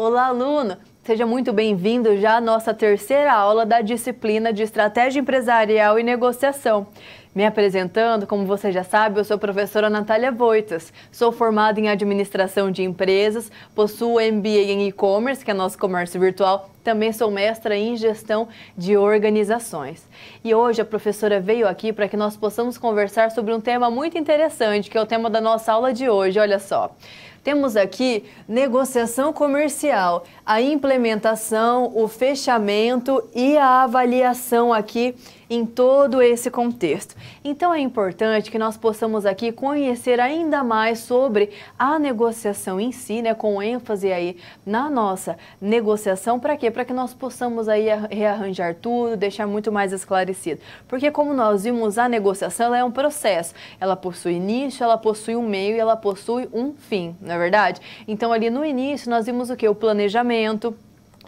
Olá, aluno! Seja muito bem-vindo já à nossa terceira aula da disciplina de Estratégia Empresarial e Negociação. Me apresentando, como você já sabe, eu sou a professora Natália Voitas. Sou formada em Administração de Empresas, possuo MBA em E-Commerce, que é nosso comércio virtual. Também sou mestra em Gestão de Organizações. E hoje a professora veio aqui para que nós possamos conversar sobre um tema muito interessante, que é o tema da nossa aula de hoje. Olha só. Temos aqui negociação comercial, a implementação, o fechamento e a avaliação aqui em todo esse contexto. Então é importante que nós possamos aqui conhecer ainda mais sobre a negociação em si, né, com ênfase aí na nossa negociação. Para quê? Para que nós possamos aí rearranjar tudo, deixar muito mais esclarecido. Porque como nós vimos, a negociação ela é um processo. Ela possui início, ela possui um meio e ela possui um fim, não é verdade? Então ali no início nós vimos o que? O planejamento,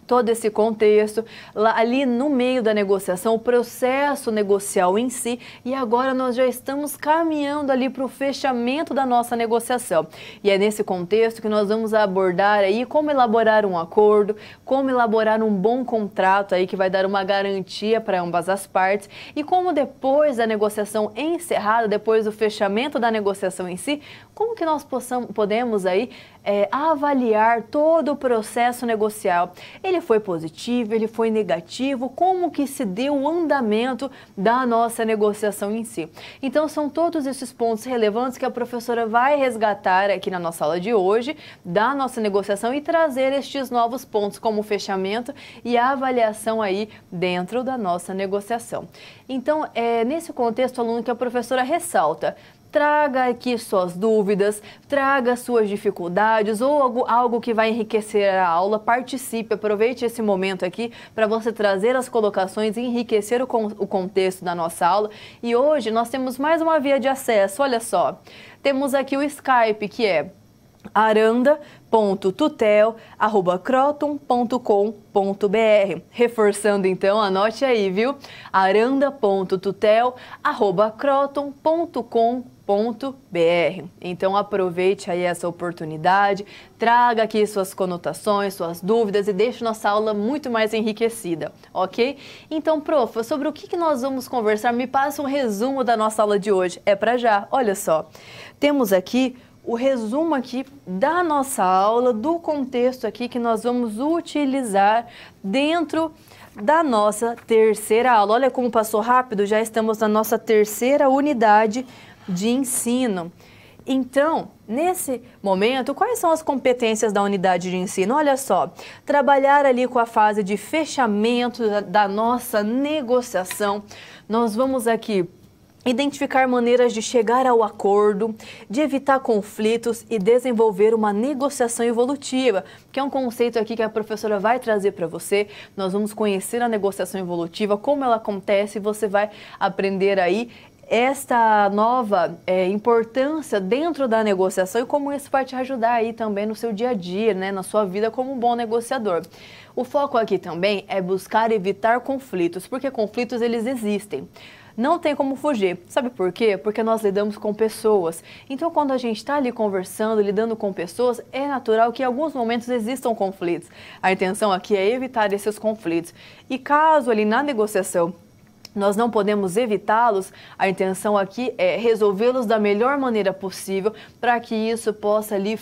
todo esse contexto, lá, ali no meio da negociação, o processo negocial em si, e agora nós já estamos caminhando ali para o fechamento da nossa negociação. E é nesse contexto que nós vamos abordar aí como elaborar um acordo, como elaborar um bom contrato aí que vai dar uma garantia para ambas as partes, e como depois da negociação encerrada, depois do fechamento da negociação em si, como que nós podemos aí avaliar todo o processo negocial. Ele foi positivo, ele foi negativo, como que se deu o andamento da nossa negociação em si. Então são todos esses pontos relevantes que a professora vai resgatar aqui na nossa aula de hoje, da nossa negociação e trazer estes novos pontos como o fechamento e a avaliação aí dentro da nossa negociação. Então é nesse contexto, aluno, que a professora ressalta: traga aqui suas dúvidas, traga suas dificuldades ou algo que vai enriquecer a aula, participe, aproveite esse momento aqui para você trazer as colocações e enriquecer o contexto da nossa aula. E hoje nós temos mais uma via de acesso, olha só, temos aqui o Skype, que é aranda.tutel@croton.com.br. Reforçando então, anote aí, viu? aranda.tutel@croton.com.br. Então aproveite aí essa oportunidade, traga aqui suas conotações, suas dúvidas e deixe nossa aula muito mais enriquecida, ok? Então, prof, sobre o que nós vamos conversar? Me passa um resumo da nossa aula de hoje. É para já, olha só. Temos aqui o resumo aqui da nossa aula, do contexto aqui que nós vamos utilizar dentro da nossa terceira aula. Olha como passou rápido, já estamos na nossa terceira unidade de ensino. Então, nesse momento, quais são as competências da unidade de ensino? Olha só, trabalhar ali com a fase de fechamento da nossa negociação. Nós vamos aqui identificar maneiras de chegar ao acordo, de evitar conflitos e desenvolver uma negociação evolutiva, que é um conceito aqui que a professora vai trazer para você. Nós vamos conhecer a negociação evolutiva, como ela acontece, e você vai aprender aí esta nova importância dentro da negociação e como isso vai te ajudar aí também no seu dia a dia, né, na sua vida como um bom negociador. O foco aqui também é buscar evitar conflitos, porque conflitos eles existem. Não tem como fugir. Sabe por quê? Porque nós lidamos com pessoas. Então, quando a gente está ali conversando, lidando com pessoas, é natural que em alguns momentos existam conflitos. A intenção aqui é evitar esses conflitos. E caso ali na negociação nós não podemos evitá-los, a intenção aqui é resolvê-los da melhor maneira possível para que isso possa ali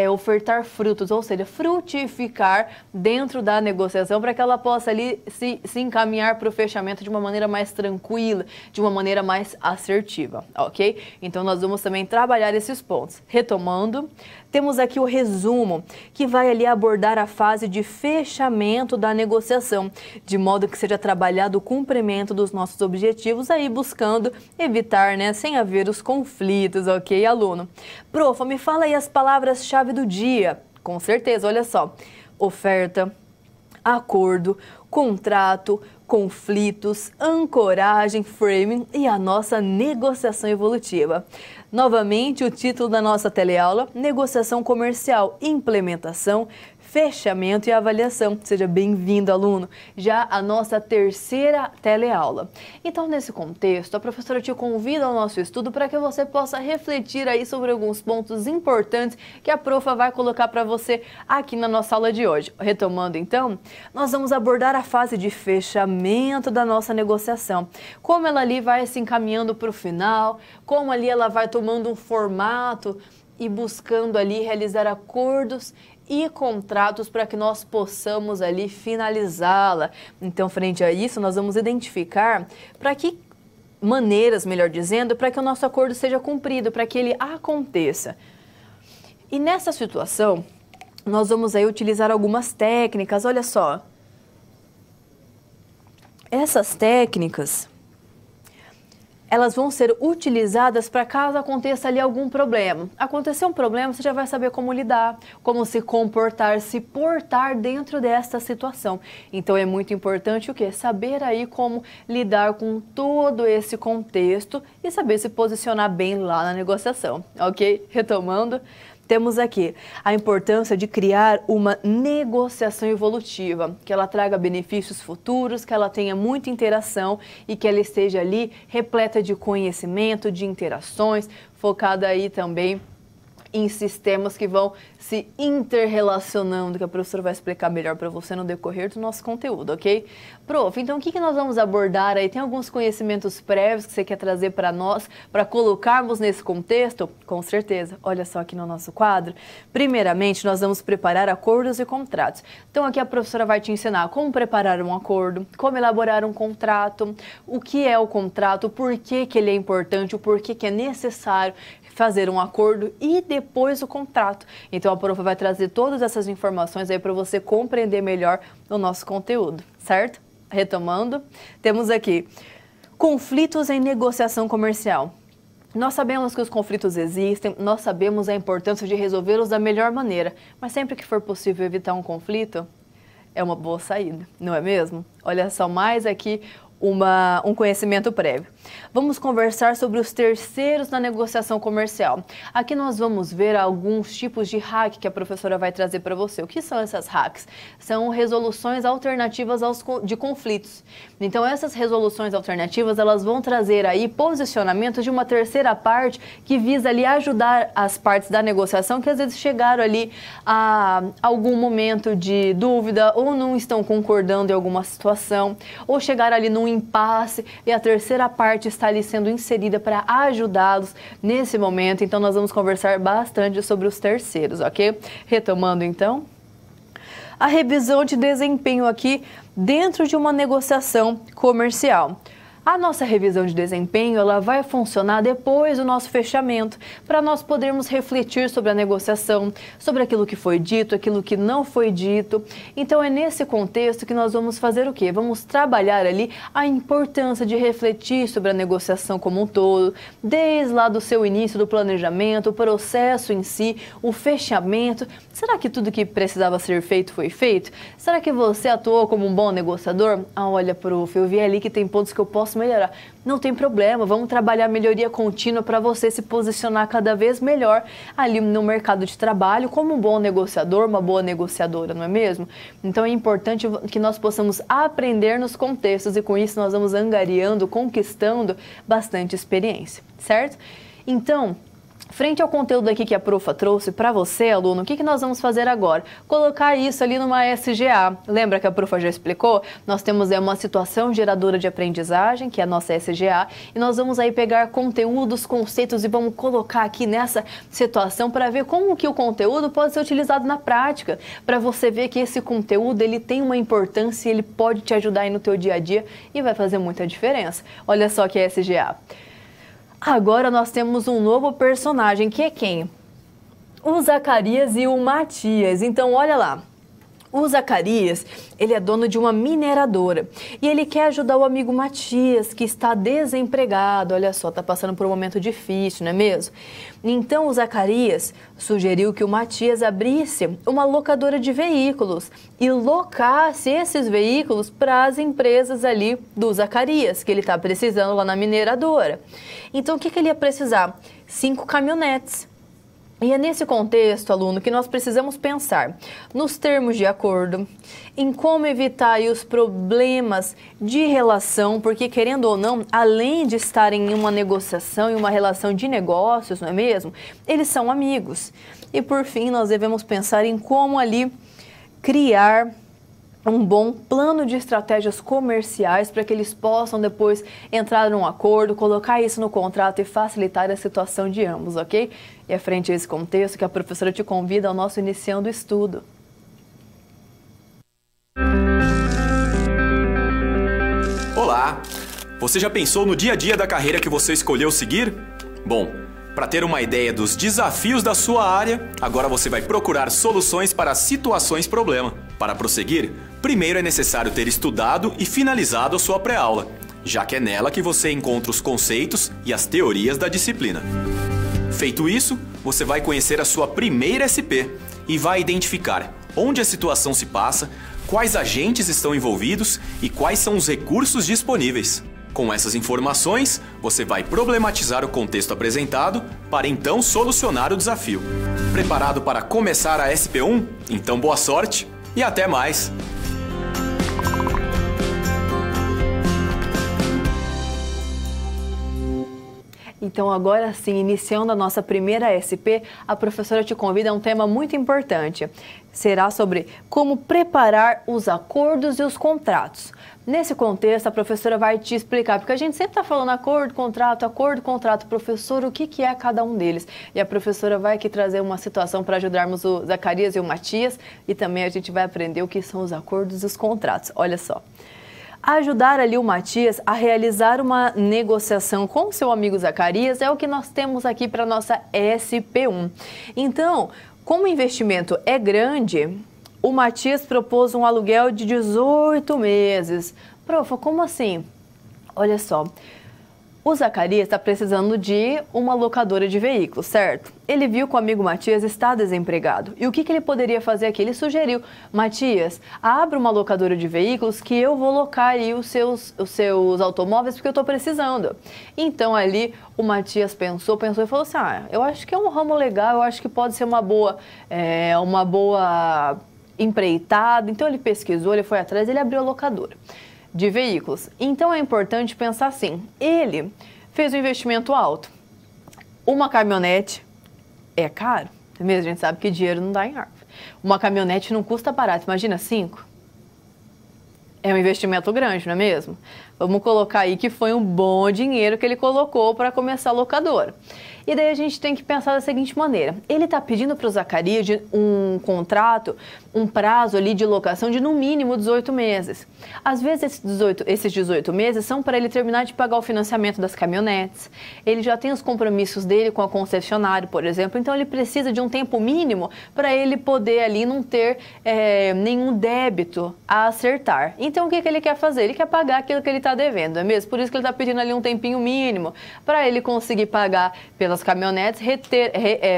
ofertar frutos, ou seja, frutificar dentro da negociação para que ela possa ali se encaminhar para o fechamento de uma maneira mais tranquila, de uma maneira mais assertiva, ok? Então nós vamos também trabalhar esses pontos. Retomando, temos aqui o resumo, que vai ali abordar a fase de fechamento da negociação, de modo que seja trabalhado o cumprimento dos nossos objetivos, aí buscando evitar, né, sem haver os conflitos, ok, aluno? Prof, me fala aí as palavras-chave do dia. Com certeza, olha só. Oferta, acordo, contrato, conflitos, ancoragem, framing e a nossa negociação evolutiva. Novamente, o título da nossa teleaula: Negociação Comercial, Implementação, fechamento e avaliação. Seja bem-vindo, aluno, já a nossa terceira teleaula. Então, nesse contexto, a professora te convida ao nosso estudo para que você possa refletir aí sobre alguns pontos importantes que a profa vai colocar para você aqui na nossa aula de hoje. Retomando, então, nós vamos abordar a fase de fechamento da nossa negociação. Como ela ali vai se encaminhando para o final, como ali ela vai tomando um formato e buscando ali realizar acordos e contratos para que nós possamos ali finalizá-la. Então, frente a isso, nós vamos identificar para que maneiras, melhor dizendo, para que o nosso acordo seja cumprido, para que ele aconteça. E nessa situação, nós vamos aí utilizar algumas técnicas, olha só. Essas técnicas, elas vão ser utilizadas para caso aconteça ali algum problema. Aconteceu um problema, você já vai saber como lidar, como se comportar, se portar dentro dessa situação. Então é muito importante o quê? Saber aí como lidar com todo esse contexto e saber se posicionar bem lá na negociação, ok? Retomando. Temos aqui a importância de criar uma negociação evolutiva, que ela traga benefícios futuros, que ela tenha muita interação e que ela esteja ali repleta de conhecimento, de interações, focada aí também em sistemas que vão se interrelacionando, que a professora vai explicar melhor para você no decorrer do nosso conteúdo, ok? Prof, então o que nós vamos abordar aí? Tem alguns conhecimentos prévios que você quer trazer para nós, para colocarmos nesse contexto? Com certeza. Olha só aqui no nosso quadro. Primeiramente, nós vamos preparar acordos e contratos. Então aqui a professora vai te ensinar como preparar um acordo, como elaborar um contrato, o que é o contrato, por que ele é importante, o porquê que é necessário fazer um acordo e depois o contrato. Então a profa vai trazer todas essas informações aí para você compreender melhor o nosso conteúdo, certo? Retomando, temos aqui conflitos em negociação comercial. Nós sabemos que os conflitos existem, nós sabemos a importância de resolvê-los da melhor maneira, mas sempre que for possível evitar um conflito, é uma boa saída, não é mesmo? Olha só, mais aqui um conhecimento prévio. Vamos conversar sobre os terceiros na negociação comercial. Aqui nós vamos ver alguns tipos de hack que a professora vai trazer para você. O que são essas hacks? São resoluções alternativas de conflitos. Então essas resoluções alternativas, elas vão trazer aí posicionamentos de uma terceira parte que visa ali ajudar as partes da negociação que às vezes chegaram ali a algum momento de dúvida ou não estão concordando em alguma situação ou chegaram ali num impasse e a terceira parte está ali sendo inserida para ajudá-los nesse momento. Então nós vamos conversar bastante sobre os terceiros, ok? Retomando então, a revisão de desempenho aqui dentro de uma negociação comercial. A nossa revisão de desempenho, ela vai funcionar depois do nosso fechamento, para nós podermos refletir sobre a negociação, sobre aquilo que foi dito, aquilo que não foi dito. Então é nesse contexto que nós vamos fazer o quê? Vamos trabalhar ali a importância de refletir sobre a negociação como um todo, desde lá do seu início do planejamento, o processo em si, o fechamento. Será que tudo que precisava ser feito foi feito? Será que você atuou como um bom negociador? Ah, olha, prof, eu vi ali que tem pontos que eu posso melhorar. Não tem problema, vamos trabalhar melhoria contínua para você se posicionar cada vez melhor ali no mercado de trabalho como um bom negociador, uma boa negociadora, não é mesmo? Então é importante que nós possamos aprender nos contextos e com isso nós vamos angariando, conquistando bastante experiência, certo? Então, frente ao conteúdo aqui que a profa trouxe para você, aluno, o que nós vamos fazer agora? Colocar isso ali numa SGA. Lembra que a profa já explicou? Nós temos uma situação geradora de aprendizagem, que é a nossa SGA, e nós vamos aí pegar conteúdos, conceitos e vamos colocar aqui nessa situação para ver como que o conteúdo pode ser utilizado na prática, para você ver que esse conteúdo ele tem uma importância e ele pode te ajudar aí no teu dia a dia e vai fazer muita diferença. Olha só que é SGA. Agora nós temos um novo personagem, que é quem? O Zacarias e o Matias. Então, olha lá. O Zacarias, ele é dono de uma mineradora e ele quer ajudar o amigo Matias, que está desempregado. Olha só, está passando por um momento difícil, não é mesmo? Então, o Zacarias sugeriu que o Matias abrisse uma locadora de veículos e locasse esses veículos para as empresas ali do Zacarias, que ele está precisando lá na mineradora. Então, o que ele ia precisar? 5 caminhonetes. E é nesse contexto, aluno, que nós precisamos pensar nos termos de acordo, em como evitar aí os problemas de relação, porque querendo ou não, além de estarem em uma negociação, em uma relação de negócios, não é mesmo? Eles são amigos. E por fim, nós devemos pensar em como ali criar um bom plano de estratégias comerciais para que eles possam depois entrar num acordo, colocar isso no contrato e facilitar a situação de ambos, ok? E é frente a esse contexto que a professora te convida ao nosso Iniciando o Estudo. Olá! Você já pensou no dia a dia da carreira que você escolheu seguir? Bom, para ter uma ideia dos desafios da sua área, agora você vai procurar soluções para situações problema. Para prosseguir, primeiro é necessário ter estudado e finalizado a sua pré-aula, já que é nela que você encontra os conceitos e as teorias da disciplina. Feito isso, você vai conhecer a sua primeira SP e vai identificar onde a situação se passa, quais agentes estão envolvidos e quais são os recursos disponíveis. Com essas informações, você vai problematizar o contexto apresentado para então solucionar o desafio. Preparado para começar a SP1? Então boa sorte e até mais! Então agora sim, iniciando a nossa primeira SP, a professora te convida a um tema muito importante. Será sobre como preparar os acordos e os contratos. Nesse contexto, a professora vai te explicar, porque a gente sempre está falando acordo, contrato, professor, o que é cada um deles? E a professora vai aqui trazer uma situação para ajudarmos o Zacarias e o Matias, e também a gente vai aprender o que são os acordos e os contratos. Olha só. Ajudar ali o Matias a realizar uma negociação com seu amigo Zacarias é o que nós temos aqui para a nossa SP1. Então, como o investimento é grande, o Matias propôs um aluguel de 18 meses. Profa, como assim? Olha só, o Zacarias está precisando de uma locadora de veículos, certo? Ele viu que o amigo Matias está desempregado. E o que ele poderia fazer aqui? Ele sugeriu: Matias, abra uma locadora de veículos que eu vou locar aí os seus automóveis porque eu estou precisando. Então ali o Matias pensou e falou assim: eu acho que é um ramo legal, eu acho que pode ser uma boa empreitada. Então ele pesquisou, ele foi atrás, ele abriu a locadora de veículos. Então é importante pensar assim, ele fez um investimento alto. Uma caminhonete é caro, não é mesmo? A gente sabe que dinheiro não dá em árvore. Uma caminhonete não custa barato, imagina 5. É um investimento grande, não é mesmo? Vamos colocar aí que foi um bom dinheiro que ele colocou para começar a locadora. E daí a gente tem que pensar da seguinte maneira. Ele está pedindo para o Zacarias um contrato, um prazo ali de locação de no mínimo 18 meses. Às vezes esses 18 meses são para ele terminar de pagar o financiamento das caminhonetes. Ele já tem os compromissos dele com a concessionária, por exemplo. Então ele precisa de um tempo mínimo para ele poder ali não ter nenhum débito a acertar. Então o que ele quer fazer? Ele quer pagar aquilo que ele está devendo, não é mesmo? Por isso que ele está pedindo ali um tempinho mínimo para ele conseguir pagar pelas caminhonetes,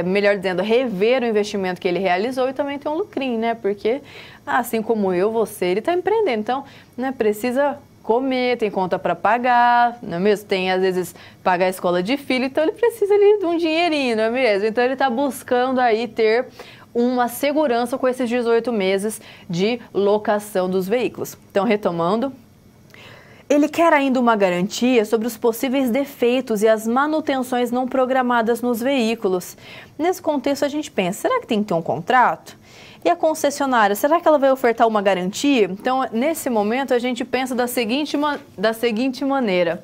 melhor dizendo, rever o investimento que ele realizou e também ter um lucrinho, né? Porque, assim como eu, você, ele está empreendendo. Então, né, precisa comer, tem conta para pagar, não é mesmo? Tem, às vezes, pagar a escola de filho, então ele precisa ali de um dinheirinho, não é mesmo? Então, ele está buscando aí ter uma segurança com esses 18 meses de locação dos veículos. Então, retomando, ele quer ainda uma garantia sobre os possíveis defeitos e as manutenções não programadas nos veículos. Nesse contexto, a gente pensa, será que tem que ter um contrato? E a concessionária, será que ela vai ofertar uma garantia? Então, nesse momento, a gente pensa da seguinte maneira.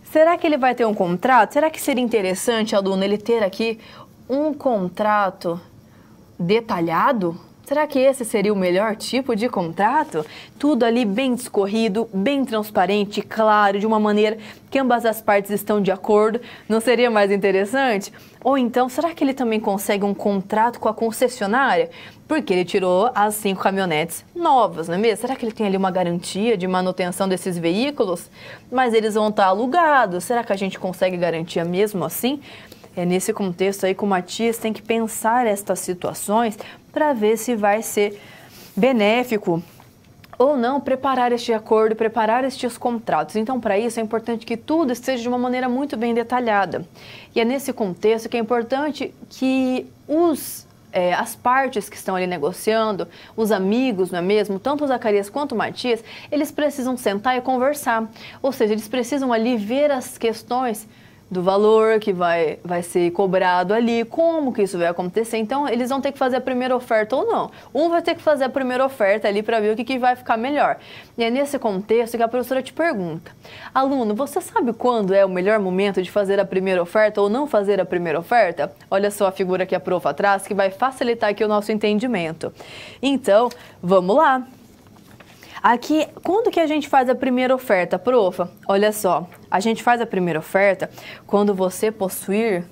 Será que ele vai ter um contrato? Será que seria interessante, aluno, ele ter aqui um contrato detalhado? Será que esse seria o melhor tipo de contrato? Tudo ali bem discorrido, bem transparente, claro, de uma maneira que ambas as partes estão de acordo. Não seria mais interessante? Ou então, será que ele também consegue um contrato com a concessionária? Porque ele tirou as 5 caminhonetes novas, não é mesmo? Será que ele tem ali uma garantia de manutenção desses veículos? Mas eles vão estar alugados. Será que a gente consegue garantia mesmo assim? É nesse contexto aí que o Matias tem que pensar estas situações para ver se vai ser benéfico ou não preparar este acordo, preparar estes contratos. Então, para isso, é importante que tudo esteja de uma maneira muito bem detalhada. E é nesse contexto que é importante que as partes que estão ali negociando, os amigos, não é mesmo? Tanto o Zacarias quanto o Matias, eles precisam sentar e conversar. Ou seja, eles precisam ali ver as questões do valor que vai ser cobrado ali, como que isso vai acontecer. Então, eles vão ter que fazer a primeira oferta ou não. Um vai ter que fazer a primeira oferta ali para ver o que vai ficar melhor. E é nesse contexto que a professora te pergunta: aluno, você sabe quando é o melhor momento de fazer a primeira oferta ou não fazer a primeira oferta? Olha só a figura que a profa traz, que vai facilitar aqui o nosso entendimento. Então, vamos lá. Aqui, quando que a gente faz a primeira oferta, profa? Olha só, a gente faz a primeira oferta quando você possuir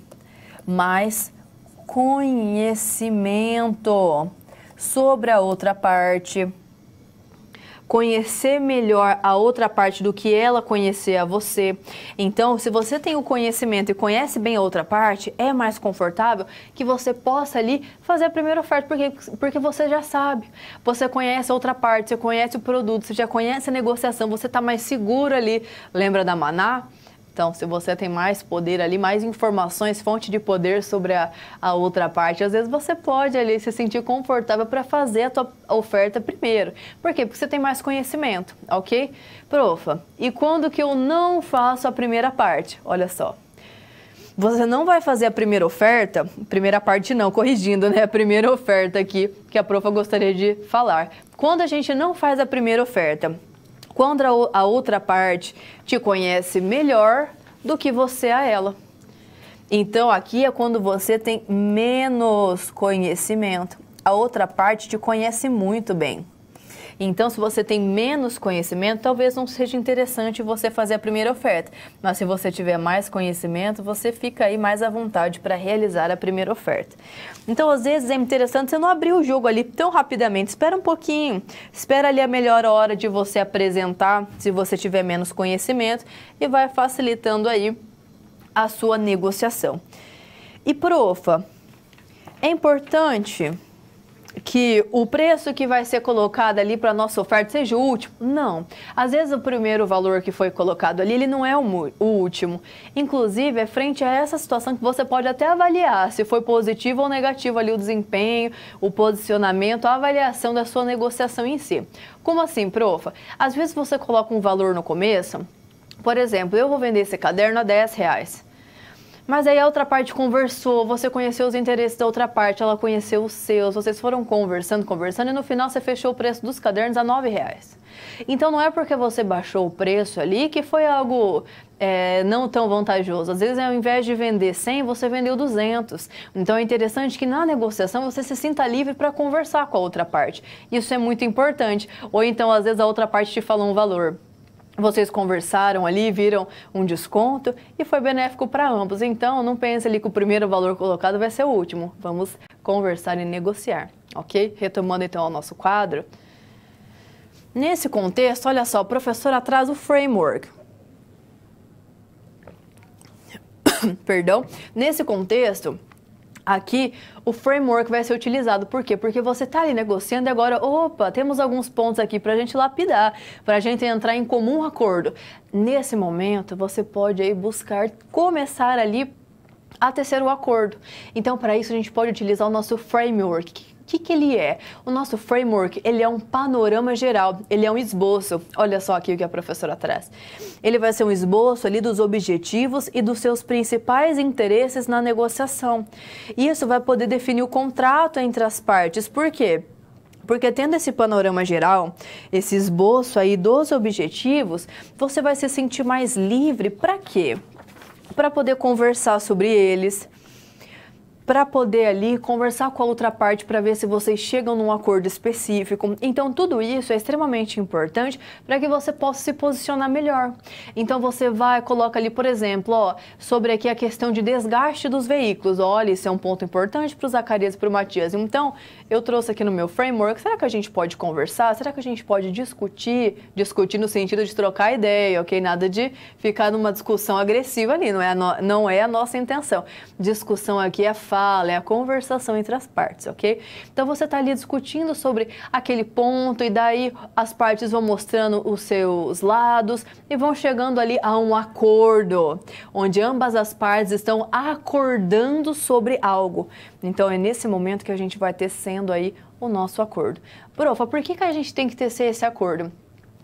mais conhecimento sobre a outra parte. Conhecer melhor a outra parte do que ela conhecer a você. Então, se você tem o conhecimento e conhece bem a outra parte, é mais confortável que você possa ali fazer a primeira oferta, porque você já sabe. Você conhece a outra parte, você conhece o produto, você já conhece a negociação, você está mais seguro ali. Lembra da Maná? Então, se você tem mais poder ali, mais informações, fonte de poder sobre a outra parte, às vezes você pode ali se sentir confortável para fazer a tua oferta primeiro. Por quê? Porque você tem mais conhecimento, ok? Profa, e quando que eu não faço a primeira parte? Olha só. Você não vai fazer a primeira oferta, primeira parte não, corrigindo, né? A primeira oferta aqui que a profa gostaria de falar. Quando a gente não faz a primeira oferta, quando a outra parte te conhece melhor do que você a ela. Então, aqui é quando você tem menos conhecimento. A outra parte te conhece muito bem. Então, se você tem menos conhecimento, talvez não seja interessante você fazer a primeira oferta. Mas se você tiver mais conhecimento, você fica aí mais à vontade para realizar a primeira oferta. Então, às vezes é interessante você não abrir o jogo ali tão rapidamente. Espera um pouquinho. Espera ali a melhor hora de você apresentar, se você tiver menos conhecimento, e vai facilitando aí a sua negociação. E, profa, é importante que o preço que vai ser colocado ali para a nossa oferta seja o último? Não. Às vezes o primeiro valor que foi colocado ali, ele não é o último. Inclusive, é frente a essa situação que você pode até avaliar se foi positivo ou negativo ali o desempenho, o posicionamento, a avaliação da sua negociação em si. Como assim, profa? Às vezes você coloca um valor no começo, por exemplo, eu vou vender esse caderno a R$10. Mas aí a outra parte conversou, você conheceu os interesses da outra parte, ela conheceu os seus, vocês foram conversando, e no final você fechou o preço dos cadernos a R$9. Então não é porque você baixou o preço ali que foi algo não tão vantajoso. Às vezes, ao invés de vender 100, você vendeu 200. Então é interessante que na negociação você se sinta livre para conversar com a outra parte. Isso é muito importante. Ou então, às vezes, a outra parte te falou um valor. Vocês conversaram ali, viram um desconto e foi benéfico para ambos. Então, não pense ali que o primeiro valor colocado vai ser o último. Vamos conversar e negociar, ok? Retomando então ao nosso quadro. Nesse contexto, olha só, o professor traz o framework. Perdão. Nesse contexto, aqui, o framework vai ser utilizado. Por quê? Porque você está ali negociando e agora, opa, temos alguns pontos aqui para a gente lapidar, para a gente entrar em comum acordo. Nesse momento, você pode aí buscar começar ali a tecer o acordo. Então, para isso, a gente pode utilizar o nosso framework. O que ele é? O nosso framework, ele é um panorama geral, ele é um esboço. Olha só aqui o que a professora traz. Ele vai ser um esboço ali dos objetivos e dos seus principais interesses na negociação. Isso vai poder definir o contrato entre as partes. Por quê? Porque tendo esse panorama geral, esse esboço aí dos objetivos, você vai se sentir mais livre. Para quê? Para poder conversar sobre eles, para poder ali conversar com a outra parte para ver se vocês chegam num acordo específico. Então, tudo isso é extremamente importante para que você possa se posicionar melhor. Então, você vai, coloca ali, por exemplo, sobre aqui a questão de desgaste dos veículos. Olha, isso é um ponto importante para o Zacarias e para o Matias. Então, eu trouxe aqui no meu framework, será que a gente pode conversar? Será que a gente pode discutir? Discutir no sentido de trocar ideia, ok? Nada de ficar numa discussão agressiva ali, não é a nossa intenção. Discussão aqui é fala, é a conversação entre as partes, ok? Então você está ali discutindo sobre aquele ponto e daí as partes vão mostrando os seus lados e vão chegando ali a um acordo, onde ambas as partes estão acordando sobre algo. Então é nesse momento que a gente vai tecendo aí o nosso acordo. Profa, por que a gente tem que tecer esse acordo?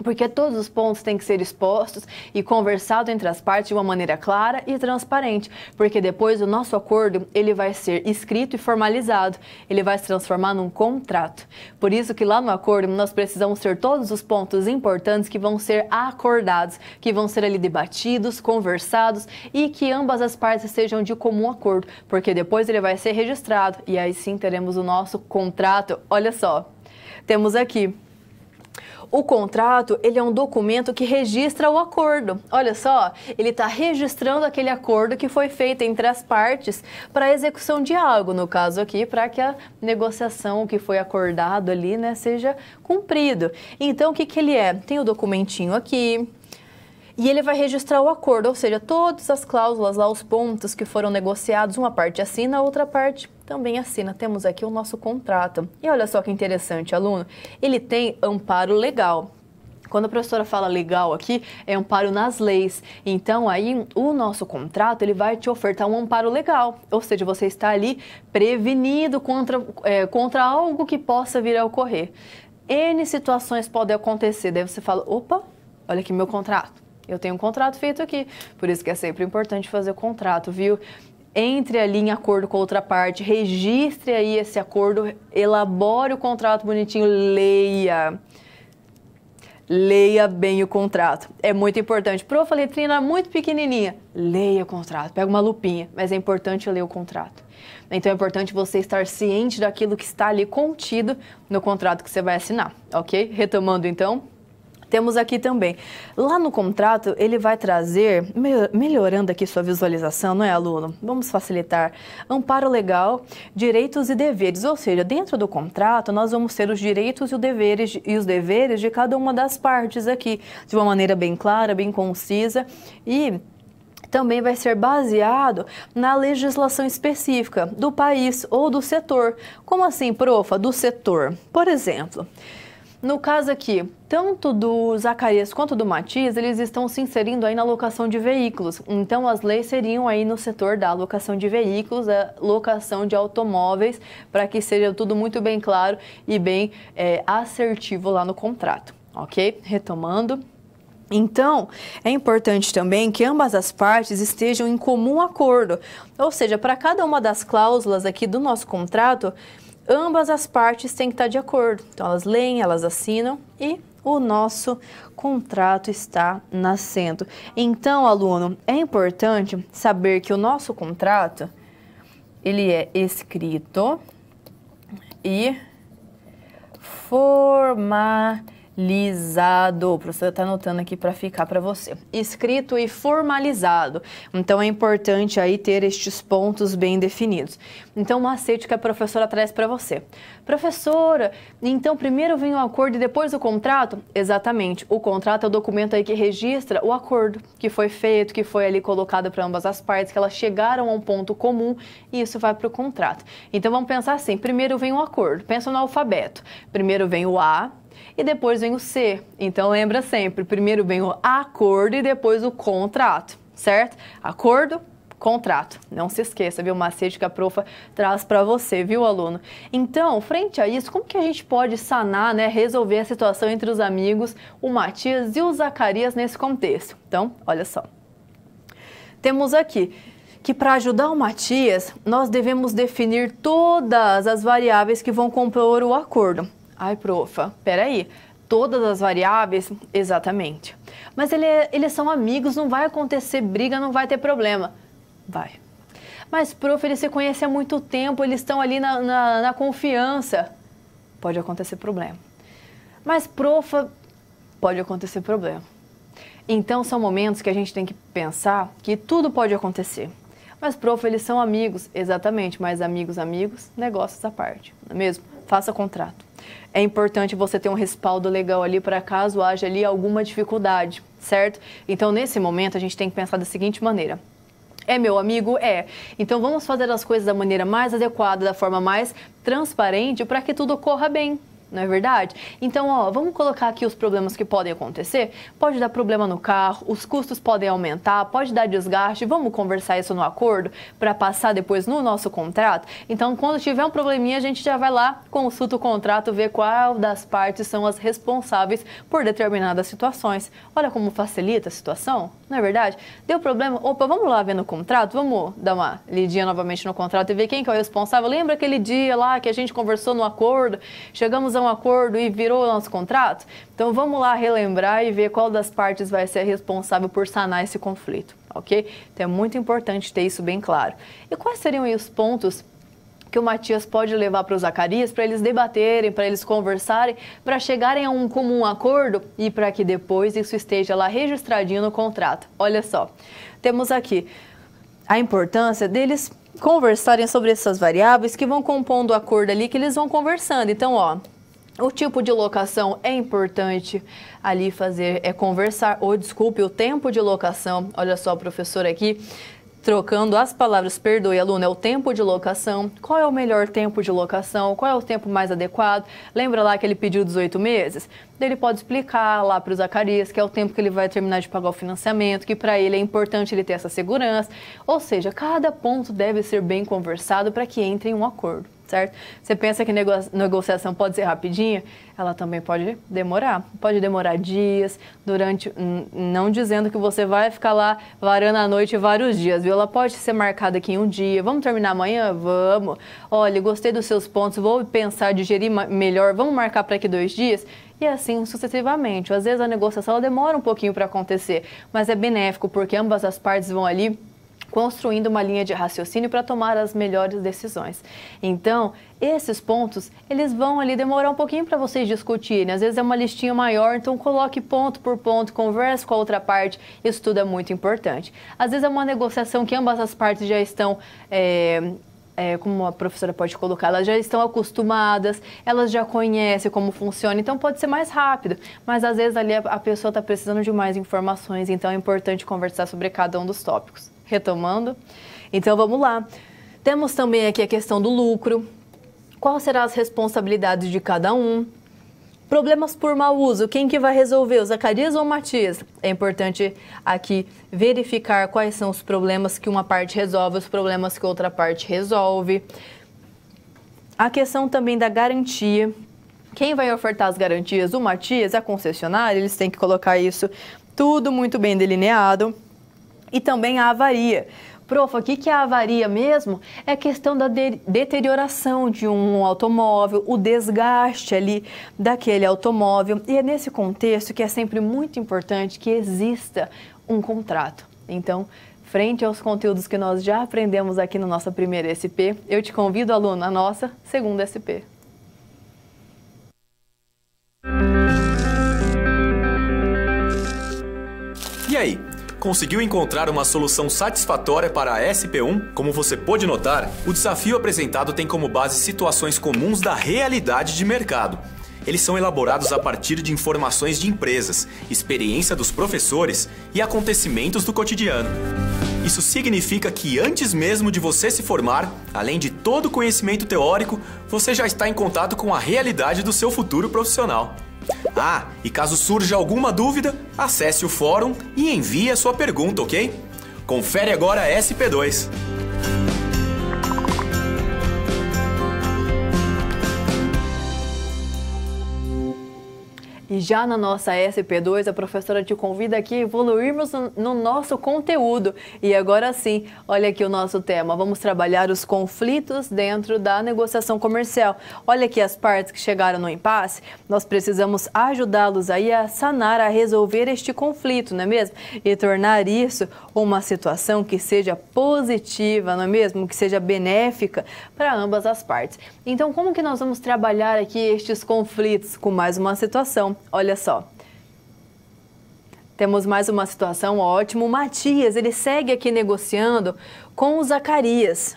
Porque todos os pontos têm que ser expostos e conversado entre as partes de uma maneira clara e transparente, porque depois o nosso acordo ele vai ser escrito e formalizado, ele vai se transformar num contrato. Por isso que lá no acordo nós precisamos ter todos os pontos importantes que vão ser acordados, que vão ser ali debatidos, conversados e que ambas as partes sejam de comum acordo, porque depois ele vai ser registrado e aí sim teremos o nosso contrato. Olha só, temos aqui. O contrato, ele é um documento que registra o acordo. Olha só, ele está registrando aquele acordo que foi feito entre as partes para a execução de algo, no caso aqui, para que a negociação que foi acordado ali, né, seja cumprido. Então, o que ele é? Tem o documentinho aqui. E ele vai registrar o acordo, ou seja, todas as cláusulas lá, os pontos que foram negociados, uma parte assina, a outra parte também assina. Temos aqui o nosso contrato. E olha só que interessante, aluno, ele tem amparo legal. Quando a professora fala legal aqui, é amparo nas leis. Então, aí, o nosso contrato, ele vai te ofertar um amparo legal. Ou seja, você está ali prevenido contra algo que possa vir a ocorrer. N situações podem acontecer. Daí você fala, opa, olha aqui meu contrato. Eu tenho um contrato feito aqui, por isso que é sempre importante fazer o contrato, viu? Entre ali em acordo com a outra parte, registre aí esse acordo, elabore o contrato bonitinho, leia. Leia bem o contrato. É muito importante. Prof, a letrinha é muito pequenininha. Leia o contrato, pega uma lupinha, mas é importante ler o contrato. Então é importante você estar ciente daquilo que está ali contido no contrato que você vai assinar, ok? Retomando então. Temos aqui também, lá no contrato, ele vai trazer, melhorando aqui sua visualização, não é, aluno? Vamos facilitar. Amparo legal, direitos e deveres, ou seja, dentro do contrato, nós vamos ter os direitos e os deveres de cada uma das partes aqui, de uma maneira bem clara, bem concisa e também vai ser baseado na legislação específica do país ou do setor. Como assim, profa? Do setor. Por exemplo, no caso aqui, tanto do Zacarias quanto do Matias, eles estão se inserindo aí na locação de veículos. Então, as leis seriam aí no setor da locação de veículos, a locação de automóveis, para que seja tudo muito bem claro e bem assertivo lá no contrato, ok? Retomando. Então, é importante também que ambas as partes estejam em comum acordo. Ou seja, para cada uma das cláusulas aqui do nosso contrato, ambas as partes têm que estar de acordo. Então, elas leem, elas assinam e o nosso contrato está nascendo. Então, aluno, é importante saber que o nosso contrato, ele é escrito e formalizado. O professor está anotando aqui para ficar para você. Escrito e formalizado. Então, é importante aí ter estes pontos bem definidos. Então, o macete que a professora traz para você. Professora, então primeiro vem o acordo e depois o contrato? Exatamente. O contrato é o documento aí que registra o acordo que foi feito, que foi ali colocado para ambas as partes, que elas chegaram a um ponto comum e isso vai para o contrato. Então, vamos pensar assim. Primeiro vem o acordo. Pensa no alfabeto. Primeiro vem o A e depois vem o C. Então, lembra sempre, primeiro vem o acordo e depois o contrato, certo? Acordo, contrato. Não se esqueça, viu? O macete que a profa traz para você, viu, aluno? Então, frente a isso, como que a gente pode sanar, né, resolver a situação entre os amigos, o Matias e o Zacarias nesse contexto? Então, olha só. Temos aqui que para ajudar o Matias, nós devemos definir todas as variáveis que vão compor o acordo. Ai, profa, peraí, todas as variáveis? Exatamente. Mas eles são amigos, não vai acontecer briga, não vai ter problema. Vai. Mas, prof, eles se conhecem há muito tempo, eles estão ali na confiança. Pode acontecer problema. Mas, profa, pode acontecer problema. Então, são momentos que a gente tem que pensar que tudo pode acontecer. Mas, prof, eles são amigos. Exatamente, mas amigos, negócios à parte, não é mesmo? Faça contrato. É importante você ter um respaldo legal ali para caso haja ali alguma dificuldade, certo? Então, nesse momento, a gente tem que pensar da seguinte maneira. É, meu amigo? É. Então vamos fazer as coisas da maneira mais adequada, da forma mais transparente, para que tudo corra bem. Não é verdade? Então, ó, vamos colocar aqui os problemas que podem acontecer. Pode dar problema no carro, os custos podem aumentar, pode dar desgaste. Vamos conversar isso no acordo para passar depois no nosso contrato? Então, quando tiver um probleminha, a gente já vai lá, consulta o contrato, vê qual das partes são as responsáveis por determinadas situações. Olha como facilita a situação, não é verdade? Deu problema? Opa, vamos lá ver no contrato? Vamos dar uma lidinha novamente no contrato e ver quem que é o responsável. Lembra aquele dia lá que a gente conversou no acordo? Chegamos a um acordo e virou o nosso contrato? Então vamos lá relembrar e ver qual das partes vai ser responsável por sanar esse conflito, ok? Então é muito importante ter isso bem claro. E quais seriam aí os pontos que o Matias pode levar para o Zacarias, para eles debaterem, para eles conversarem, para chegarem a um comum acordo e para que depois isso esteja lá registradinho no contrato? Olha só, temos aqui a importância deles conversarem sobre essas variáveis que vão compondo o acordo ali, que eles vão conversando. Então, ó, o tipo de locação é importante ali conversar, o tempo de locação, olha só, professor aqui, trocando as palavras, perdoe, aluno, é o tempo de locação. Qual é o melhor tempo de locação? Qual é o tempo mais adequado? Lembra lá que ele pediu 18 meses? Ele pode explicar lá para o Zacarias que é o tempo que ele vai terminar de pagar o financiamento, que para ele é importante ele ter essa segurança. Ou seja, cada ponto deve ser bem conversado para que entre em um acordo, certo? Você pensa que negociação pode ser rapidinha? Ela também pode demorar dias, não dizendo que você vai ficar lá varando a noite vários dias, viu? Ela pode ser marcada aqui em um dia. Vamos terminar amanhã? Vamos. Olha, gostei dos seus pontos, vou pensar, digerir melhor, vamos marcar para aqui 2 dias? E assim sucessivamente. Às vezes a negociação ela demora um pouquinho para acontecer, mas é benéfico porque ambas as partes vão ali construindo uma linha de raciocínio para tomar as melhores decisões. Então, esses pontos, eles vão ali demorar um pouquinho para vocês discutirem. Às vezes é uma listinha maior, então coloque ponto por ponto, converse com a outra parte, isso tudo é muito importante. Às vezes é uma negociação que ambas as partes já estão como a professora pode colocar, elas já estão acostumadas, elas já conhecem como funciona, então pode ser mais rápido, mas às vezes ali a pessoa está precisando de mais informações, então é importante conversar sobre cada um dos tópicos. Retomando, então vamos lá. Temos também aqui a questão do lucro, quais serão as responsabilidades de cada um. Problemas por mau uso, quem que vai resolver, o Zacarias ou o Matias? É importante aqui verificar quais são os problemas que uma parte resolve, os problemas que outra parte resolve. A questão também da garantia. Quem vai ofertar as garantias? O Matias, a concessionária, eles têm que colocar isso tudo muito bem delineado. E também a avaria. Prof, o que é a avaria mesmo? É a questão da deterioração de um automóvel, o desgaste ali daquele automóvel. E é nesse contexto que é sempre muito importante que exista um contrato. Então, frente aos conteúdos que nós já aprendemos aqui na nossa primeira SP, eu te convido, aluno, à nossa segunda SP. E aí? Conseguiu encontrar uma solução satisfatória para a SP1? Como você pôde notar, o desafio apresentado tem como base situações comuns da realidade de mercado. Eles são elaborados a partir de informações de empresas, experiência dos professores e acontecimentos do cotidiano. Isso significa que antes mesmo de você se formar, além de todo o conhecimento teórico, você já está em contato com a realidade do seu futuro profissional. Ah, e caso surja alguma dúvida, acesse o fórum e envie a sua pergunta, ok? Confere agora a SP2. E já na nossa SP2, a professora te convida aqui a evoluirmos no nosso conteúdo. E agora sim, olha aqui o nosso tema. Vamos trabalhar os conflitos dentro da negociação comercial. Olha aqui as partes que chegaram no impasse. Nós precisamos ajudá-los aí a sanar, a resolver este conflito, não é mesmo? E tornar isso uma situação que seja positiva, não é mesmo? Que seja benéfica para ambas as partes. Então, como que nós vamos trabalhar aqui estes conflitos? Com mais uma situação. Olha só, temos mais uma situação, ótimo. O Matias, ele segue aqui negociando com o Zacarias.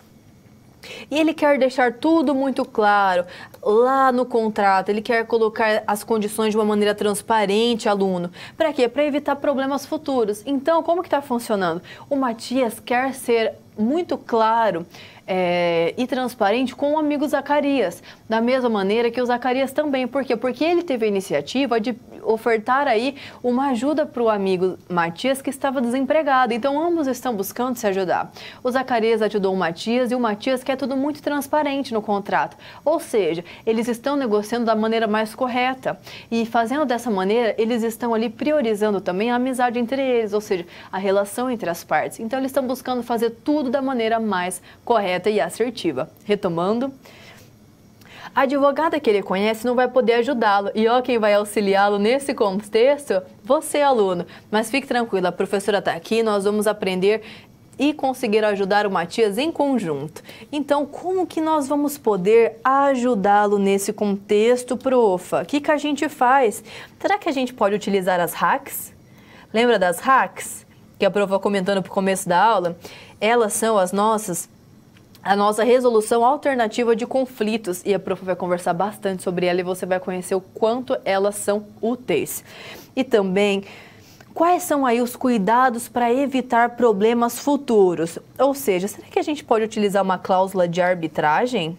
E ele quer deixar tudo muito claro lá no contrato, ele quer colocar as condições de uma maneira transparente, aluno. Para quê? Para evitar problemas futuros. Então, como que está funcionando? O Matias quer ser muito claro e transparente com o amigo Zacarias, da mesma maneira que o Zacarias também. Por quê? Porque ele teve a iniciativa de ofertar aí uma ajuda para o amigo Matias que estava desempregado. Então, ambos estão buscando se ajudar. O Zacarias ajudou o Matias e o Matias quer tudo muito transparente no contrato. Ou seja, eles estão negociando da maneira mais correta. E fazendo dessa maneira, eles estão ali priorizando também a amizade entre eles, ou seja, a relação entre as partes. Então, eles estão buscando fazer tudo da maneira mais correta e assertiva. Retomando, a advogada que ele conhece não vai poder ajudá-lo. E ó, quem vai auxiliá-lo nesse contexto? Você, aluno. Mas fique tranquilo, a professora está aqui, nós vamos aprender e conseguir ajudar o Matias em conjunto. Então, como que nós vamos poder ajudá-lo nesse contexto, profa? O que a gente faz? Será que a gente pode utilizar as hacks? Lembra das hacks? Que a profa comentando para o começo da aula? Elas são a nossa resolução alternativa de conflitos. E a prof vai conversar bastante sobre ela e você vai conhecer o quanto elas são úteis. E também, quais são aí os cuidados para evitar problemas futuros? Ou seja, será que a gente pode utilizar uma cláusula de arbitragem?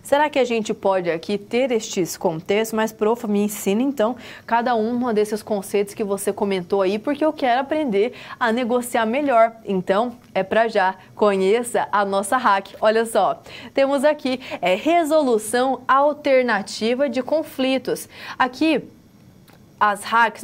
Será que a gente pode aqui ter estes contextos? Mas, prof, me ensina então cada um desses conceitos que você comentou aí, porque eu quero aprender a negociar melhor. Então, é para já. Conheça a nossa hack. Olha só, temos aqui resolução alternativa de conflitos. Aqui, as hacks,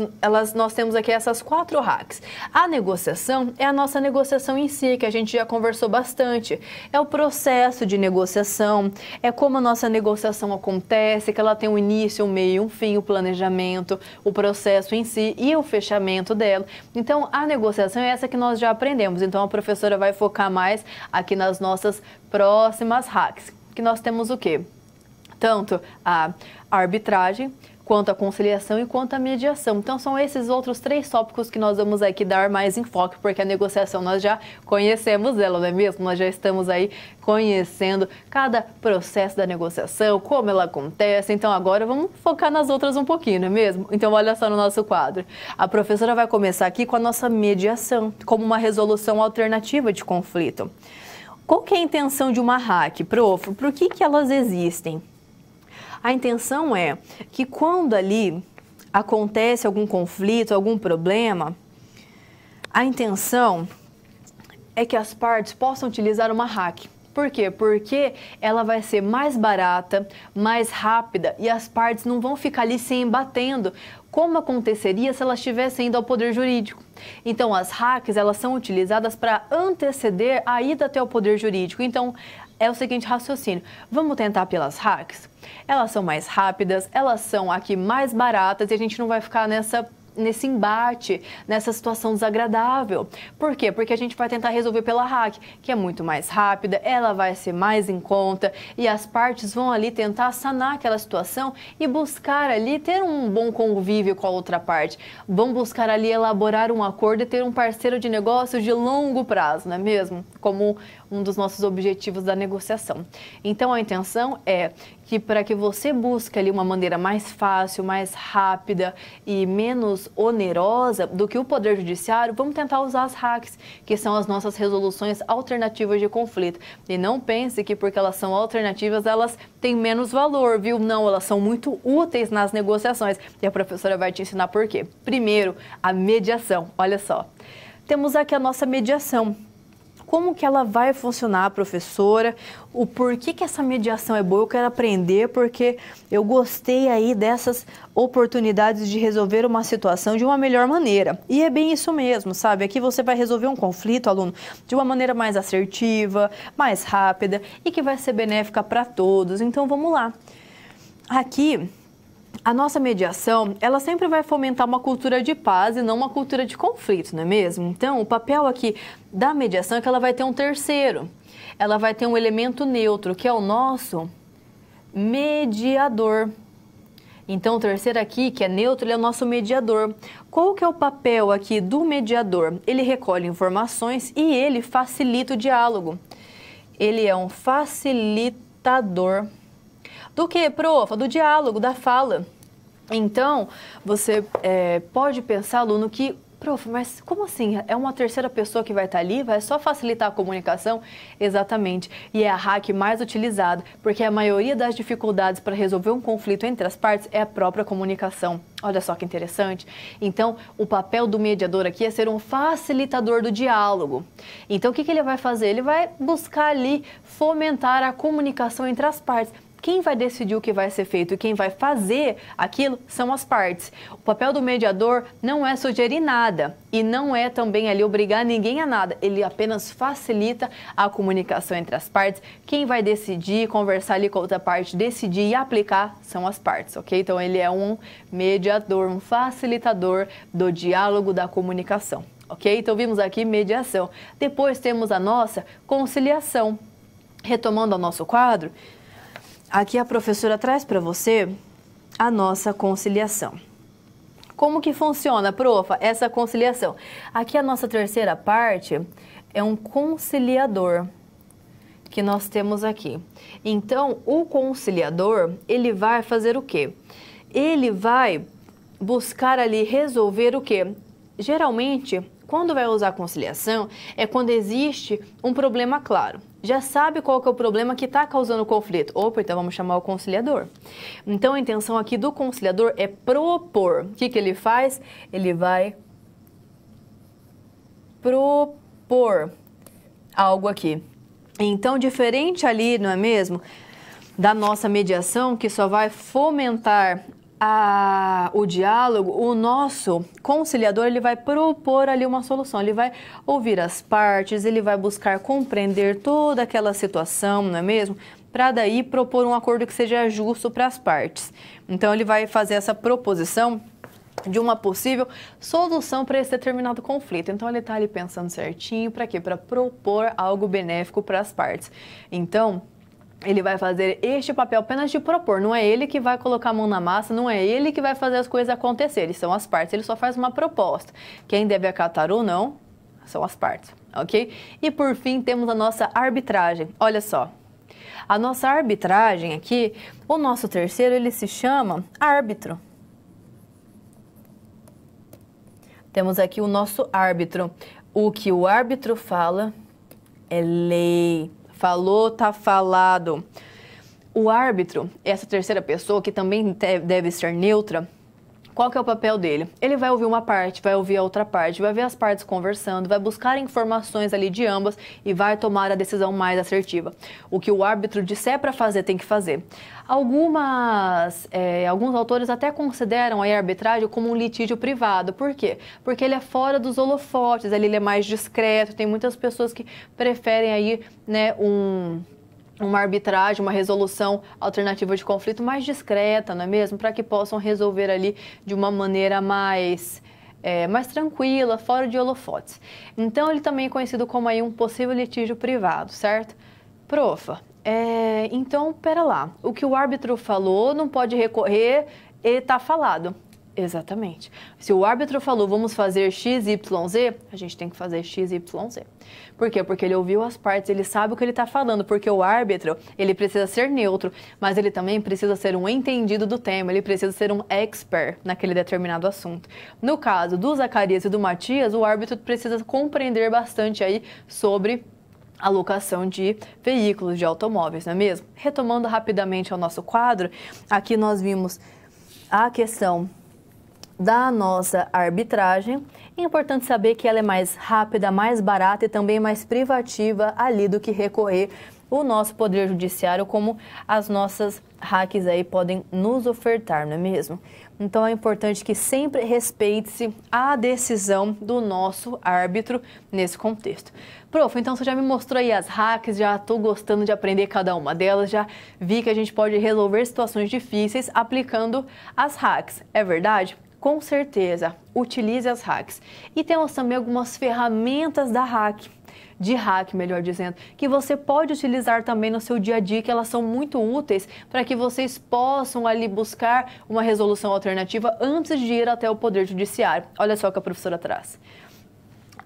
nós temos aqui essas 4 hacks. A negociação é a nossa negociação em si, que a gente já conversou bastante. É o processo de negociação, é como a nossa negociação acontece, que ela tem um início, um meio, um fim, o planejamento, o processo em si e o fechamento dela. Então, a negociação é essa que nós já aprendemos. Então, a professora vai focar mais aqui nas nossas próximas hacks, que nós temos o quê? Tanto a arbitragem, quanto a conciliação e quanto a mediação. Então, são esses outros 3 tópicos que nós vamos aqui dar mais enfoque, porque a negociação nós já conhecemos ela, não é mesmo? Nós já estamos aí conhecendo cada processo da negociação, como ela acontece. Então, agora vamos focar nas outras um pouquinho, não é mesmo? Então, olha só no nosso quadro. A professora vai começar aqui com a nossa mediação, como uma resolução alternativa de conflito. Qual que é a intenção de uma hack, prof? Por que elas existem? A intenção é que quando ali acontece algum conflito, algum problema, a intenção é que as partes possam utilizar uma hack. Por quê? Porque ela vai ser mais barata, mais rápida e as partes não vão ficar ali se embatendo, como aconteceria se elas estivessem indo ao poder jurídico. Então, as hacks, elas são utilizadas para anteceder a ida até o poder jurídico. Então, é o seguinte raciocínio, vamos tentar pelas hacks? Elas são mais rápidas, elas são aqui mais baratas e a gente não vai ficar nesse embate, nessa situação desagradável. Por quê? Porque a gente vai tentar resolver pela hack, que é muito mais rápida, ela vai ser mais em conta e as partes vão ali tentar sanar aquela situação e buscar ali ter um bom convívio com a outra parte. Vão buscar ali elaborar um acordo e ter um parceiro de negócios de longo prazo, não é mesmo? Como um dos nossos objetivos da negociação. Então, a intenção é que para que você busque ali uma maneira mais fácil, mais rápida e menos onerosa do que o Poder Judiciário, vamos tentar usar as hacks, que são as nossas resoluções alternativas de conflito. E não pense que porque elas são alternativas, elas têm menos valor, viu? Não, elas são muito úteis nas negociações. E a professora vai te ensinar por quê. Primeiro, a mediação. Olha só, temos aqui a nossa mediação. Como que ela vai funcionar, professora? O porquê que essa mediação é boa? Eu quero aprender porque eu gostei aí dessas oportunidades de resolver uma situação de uma melhor maneira. E é bem isso mesmo, sabe? Aqui você vai resolver um conflito, aluno, de uma maneira mais assertiva, mais rápida e que vai ser benéfica para todos. Então, vamos lá. Aqui, a nossa mediação, ela sempre vai fomentar uma cultura de paz e não uma cultura de conflito, não é mesmo? Então, o papel aqui da mediação é que ela vai ter um terceiro. Ela vai ter um elemento neutro, que é o nosso mediador. Então, o terceiro aqui, que é neutro, ele é o nosso mediador. Qual que é o papel aqui do mediador? Ele recolhe informações e ele facilita o diálogo. Ele é um facilitador do que, prof? Do diálogo, da fala. Então, você pode pensar, aluno, que, prof, mas como assim? É uma terceira pessoa que vai estar ali? Vai só facilitar a comunicação? Exatamente. E é a hack mais utilizada, porque a maioria das dificuldades para resolver um conflito entre as partes é a própria comunicação. Olha só que interessante. Então, o papel do mediador aqui é ser um facilitador do diálogo. Então, o que ele vai fazer? Ele vai buscar ali fomentar a comunicação entre as partes. Quem vai decidir o que vai ser feito e quem vai fazer aquilo são as partes. O papel do mediador não é sugerir nada e não é também ali obrigar ninguém a nada. Ele apenas facilita a comunicação entre as partes. Quem vai decidir, conversar ali com a outra parte, decidir e aplicar são as partes, ok? Então ele é um mediador, um facilitador do diálogo, da comunicação, ok? Então vimos aqui mediação. Depois temos a nossa conciliação. Retomando ao nosso quadro, aqui a professora traz para você a nossa conciliação. Como que funciona, profa, essa conciliação? Aqui a nossa terceira parte é um conciliador que nós temos aqui. Então, o conciliador, ele vai fazer o quê? Ele vai buscar ali resolver o quê? Geralmente, quando vai usar conciliação, é quando existe um problema claro. Já sabe qual que é o problema que está causando o conflito. Opa, então vamos chamar o conciliador. Então a intenção aqui do conciliador é propor. O que ele faz? Ele vai propor algo aqui. Então, diferente ali, não é mesmo, da nossa mediação, que só vai fomentar o diálogo, o nosso conciliador, ele vai propor ali uma solução, ele vai ouvir as partes, ele vai buscar compreender toda aquela situação, não é mesmo? Para daí propor um acordo que seja justo para as partes. Então ele vai fazer essa proposição de uma possível solução para esse determinado conflito. Então ele está ali pensando certinho, para quê? Para propor algo benéfico para as partes. Então, ele vai fazer este papel apenas de propor, não é ele que vai colocar a mão na massa, não é ele que vai fazer as coisas acontecerem, são as partes, ele só faz uma proposta. Quem deve acatar ou não são as partes, ok? E por fim temos a nossa arbitragem, olha só. A nossa arbitragem aqui, o nosso terceiro, ele se chama árbitro. Temos aqui o nosso árbitro. O que o árbitro fala é lei. Falou, tá falado. O árbitro, essa terceira pessoa, que também deve ser neutra, qual que é o papel dele? Ele vai ouvir uma parte, vai ouvir a outra parte, vai ver as partes conversando, vai buscar informações ali de ambas e vai tomar a decisão mais assertiva. O que o árbitro disser para fazer, tem que fazer. Alguns autores até consideram a arbitragem como um litígio privado. Por quê? Porque ele é fora dos holofotes, ele é mais discreto. Tem muitas pessoas que preferem aí, né, uma arbitragem, uma resolução alternativa de conflito mais discreta, não é mesmo? Para que possam resolver ali de uma maneira mais tranquila, fora de holofotes. Então, ele também é conhecido como aí um possível litígio privado, certo? Profa, então, pera lá, o que o árbitro falou não pode recorrer, ele está falado. Exatamente. Se o árbitro falou, vamos fazer X, Y, Z, a gente tem que fazer X, Y, Z. Por quê? Porque ele ouviu as partes, ele sabe o que ele está falando, porque o árbitro, ele precisa ser neutro, mas ele também precisa ser um entendido do tema, ele precisa ser um expert naquele determinado assunto. No caso do Zacarias e do Matias, o árbitro precisa compreender bastante aí sobre a locação de veículos, de automóveis, não é mesmo? Retomando rapidamente ao nosso quadro, aqui nós vimos a questão da nossa arbitragem. É importante saber que ela é mais rápida, mais barata e também mais privativa ali do que recorrer o nosso Poder Judiciário, como as nossas hacks aí podem nos ofertar, não é mesmo? Então é importante que sempre respeite-se a decisão do nosso árbitro nesse contexto. Prof, então você já me mostrou aí as hacks, já estou gostando de aprender cada uma delas, já vi que a gente pode resolver situações difíceis aplicando as hacks, é verdade? Com certeza, utilize as hacks. E temos também algumas ferramentas de hack, melhor dizendo, que você pode utilizar também no seu dia a dia, que elas são muito úteis para que vocês possam ali buscar uma resolução alternativa antes de ir até o Poder Judiciário. Olha só o que a professora traz.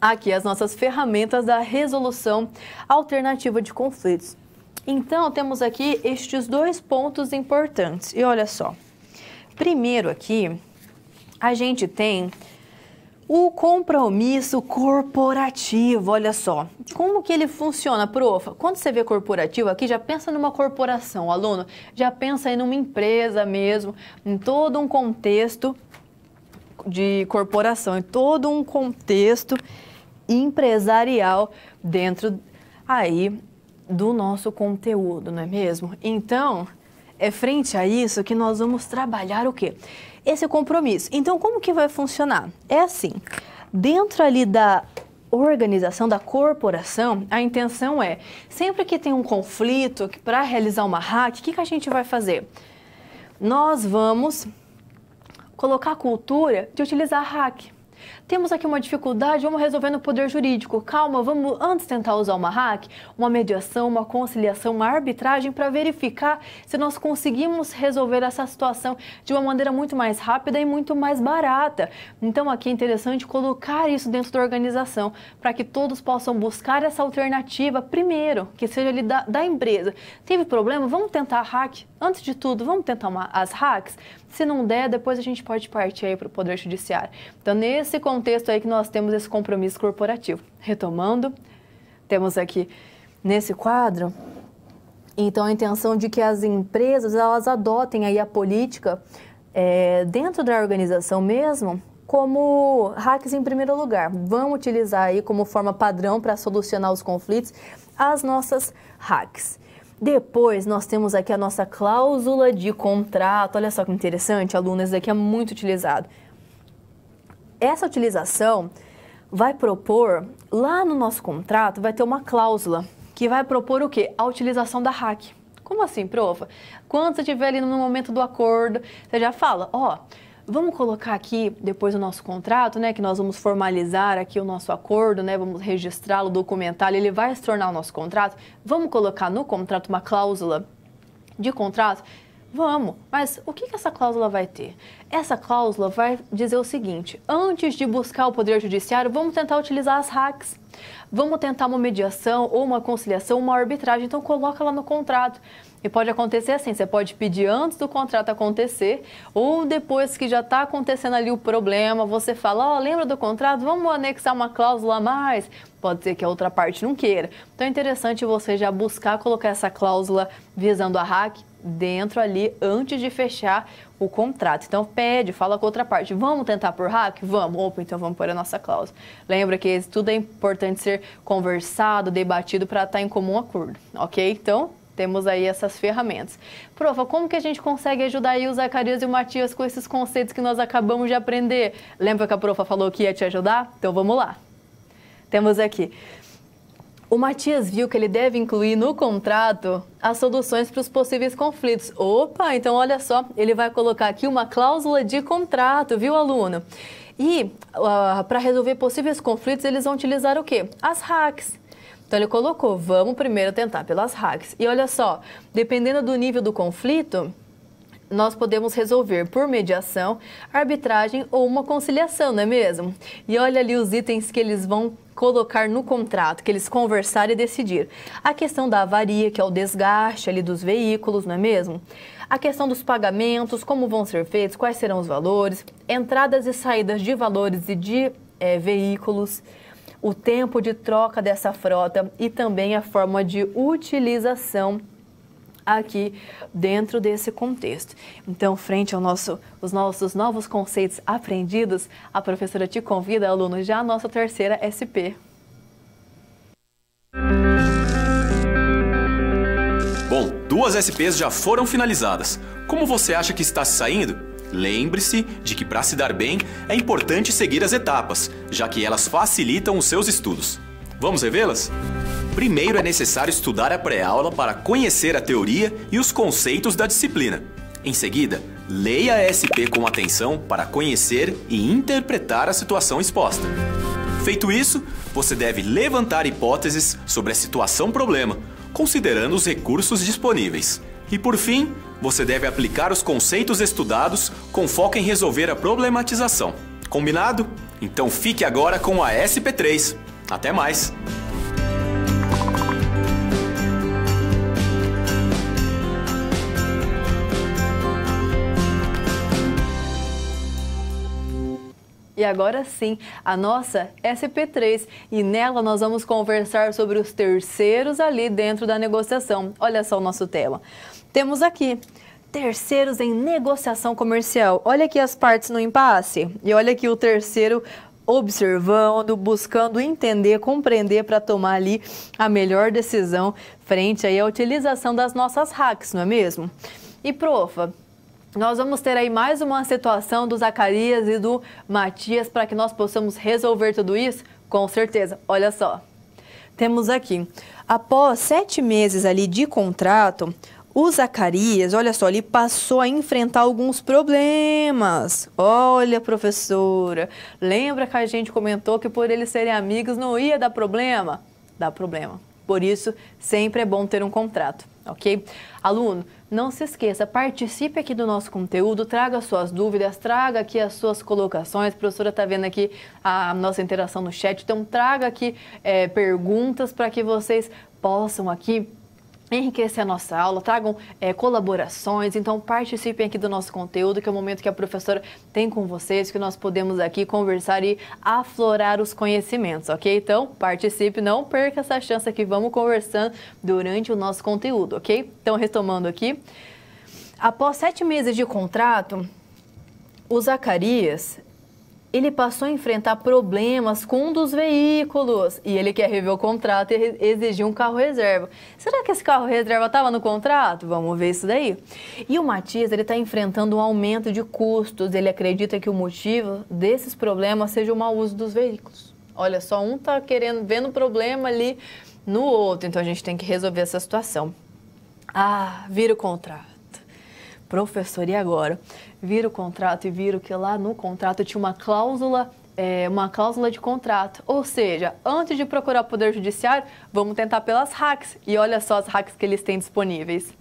aqui as nossas ferramentas da resolução alternativa de conflitos. Então, temos aqui estes 2 pontos importantes. E olha só, primeiro aqui, a gente tem o compromisso corporativo. Olha só, como que ele funciona, prof? Quando você vê corporativo aqui, já pensa numa corporação, o aluno já pensa aí numa empresa mesmo, em todo um contexto de corporação, em todo um contexto empresarial dentro aí do nosso conteúdo, não é mesmo? Então, é frente a isso que nós vamos trabalhar o quê? Esse compromisso. Então, como que vai funcionar? É assim, dentro ali da organização, da corporação, a intenção é, sempre que tem um conflito, para realizar uma hack, o que a gente vai fazer? Nós vamos colocar a cultura de utilizar hack. Temos aqui uma dificuldade, vamos resolver no poder jurídico. Calma, vamos antes tentar usar uma hack, uma mediação, uma conciliação, uma arbitragem para verificar se nós conseguimos resolver essa situação de uma maneira muito mais rápida e muito mais barata. Então aqui é interessante colocar isso dentro da organização para que todos possam buscar essa alternativa primeiro, que seja ali da empresa. Teve problema? Vamos tentar a hack. Antes de tudo, vamos tentar as hacks? Se não der, depois a gente pode partir aí para o Poder Judiciário. Então, nesse contexto aí que nós temos esse compromisso corporativo. Retomando, temos aqui nesse quadro, então, a intenção de que as empresas, elas adotem aí a política dentro da organização mesmo, como hacks em primeiro lugar. Vamos utilizar aí como forma padrão para solucionar os conflitos as nossas hacks. Depois, nós temos aqui a nossa cláusula de contrato. Olha só que interessante, alunos, esse daqui é muito utilizado. Essa utilização vai propor, lá no nosso contrato, vai ter uma cláusula que vai propor o quê? A utilização da hack. Como assim, prof? Quando você estiver ali no momento do acordo, você já fala, vamos colocar aqui, depois do nosso contrato, né, que nós vamos formalizar aqui o nosso acordo, né, vamos registrá-lo, documentá-lo, ele vai se tornar o nosso contrato. Vamos colocar no contrato uma cláusula de contrato? Vamos, mas o que essa cláusula vai ter? Essa cláusula vai dizer o seguinte, antes de buscar o Poder Judiciário, vamos tentar utilizar as hacks. Vamos tentar uma mediação ou uma conciliação, uma arbitragem, então coloca lá no contrato. E pode acontecer assim, você pode pedir antes do contrato acontecer ou depois que já está acontecendo ali o problema, você fala, lembra do contrato? Vamos anexar uma cláusula a mais? Pode ser que a outra parte não queira. Então é interessante você já buscar colocar essa cláusula visando a hack dentro ali antes de fechar o contrato. Então fala com a outra parte, vamos tentar por hack? Vamos. Opa, então vamos pôr a nossa cláusula. Lembra que tudo é importante ser conversado, debatido para estar em comum acordo, ok? Então temos aí essas ferramentas. Profa, como que a gente consegue ajudar aí o Zacarias e o Matias com esses conceitos que nós acabamos de aprender? Lembra que a profa falou que ia te ajudar? Então vamos lá. Temos aqui. O Matias viu que ele deve incluir no contrato as soluções para os possíveis conflitos. Opa, então olha só, ele vai colocar aqui uma cláusula de contrato, viu, aluno? E para resolver possíveis conflitos, eles vão utilizar o quê? As hacks. Então ele colocou, vamos primeiro tentar pelas hacks. E olha só, dependendo do nível do conflito, nós podemos resolver por mediação, arbitragem ou uma conciliação, não é mesmo? E olha ali os itens que eles vão colocar no contrato, que eles conversarem e decidir. A questão da avaria, que é o desgaste ali dos veículos, não é mesmo? A questão dos pagamentos, como vão ser feitos, quais serão os valores, entradas e saídas de valores e de veículos, o tempo de troca dessa frota e também a forma de utilização aqui dentro desse contexto. Então, frente aos nossos novos conceitos aprendidos, a professora te convida, aluno, já a nossa terceira SP. Bom, 2 SPs já foram finalizadas. Como você acha que está se saindo? Lembre-se de que para se dar bem é importante seguir as etapas, já que elas facilitam os seus estudos. Vamos revê-las? Primeiro é necessário estudar a pré-aula para conhecer a teoria e os conceitos da disciplina. Em seguida, leia a SP com atenção para conhecer e interpretar a situação exposta. Feito isso, você deve levantar hipóteses sobre a situação-problema, considerando os recursos disponíveis. E por fim, você deve aplicar os conceitos estudados com foco em resolver a problematização. Combinado? Então fique agora com a SP3. Até mais! E agora sim, a nossa SP3, e nela nós vamos conversar sobre os terceiros ali dentro da negociação. Olha só o nosso tema. Temos aqui terceiros em negociação comercial. Olha aqui as partes no impasse e olha aqui o terceiro observando, buscando entender, compreender para tomar ali a melhor decisão frente aí à utilização das nossas hacks, não é mesmo? E profa, nós vamos ter aí mais uma situação do Zacarias e do Matias para que nós possamos resolver tudo isso? Com certeza. Olha só. Temos aqui, após 7 meses ali de contrato, o Zacarias, olha só, ele passou a enfrentar alguns problemas. Olha, professora, lembra que a gente comentou que por eles serem amigos não ia dar problema? Dá problema. Por isso, sempre é bom ter um contrato, ok? Aluno, não se esqueça, participe aqui do nosso conteúdo, traga suas dúvidas, traga aqui as suas colocações. A professora está vendo aqui a nossa interação no chat, então traga aqui perguntas para que vocês possam aqui enriquecer a nossa aula, tragam colaborações, então participem aqui do nosso conteúdo, que é o momento que a professora tem com vocês, que nós podemos aqui conversar e aflorar os conhecimentos, ok? Então, participe, não perca essa chance aqui, vamos conversando durante o nosso conteúdo, ok? Então, retomando aqui, após 7 meses de contrato, o Zacarias, ele passou a enfrentar problemas com um dos veículos e ele quer rever o contrato e exigir um carro reserva. Será que esse carro reserva estava no contrato? Vamos ver isso daí. E o Matias, ele está enfrentando um aumento de custos. Ele acredita que o motivo desses problemas seja o mau uso dos veículos. Olha só, um está vendo problema ali no outro, então a gente tem que resolver essa situação. Ah, vira o contrato. Professor, e agora? Vira o contrato e viram que lá no contrato tinha uma cláusula de contrato. Ou seja, antes de procurar o Poder Judiciário, vamos tentar pelas hacks. E olha só as hacks que eles têm disponíveis.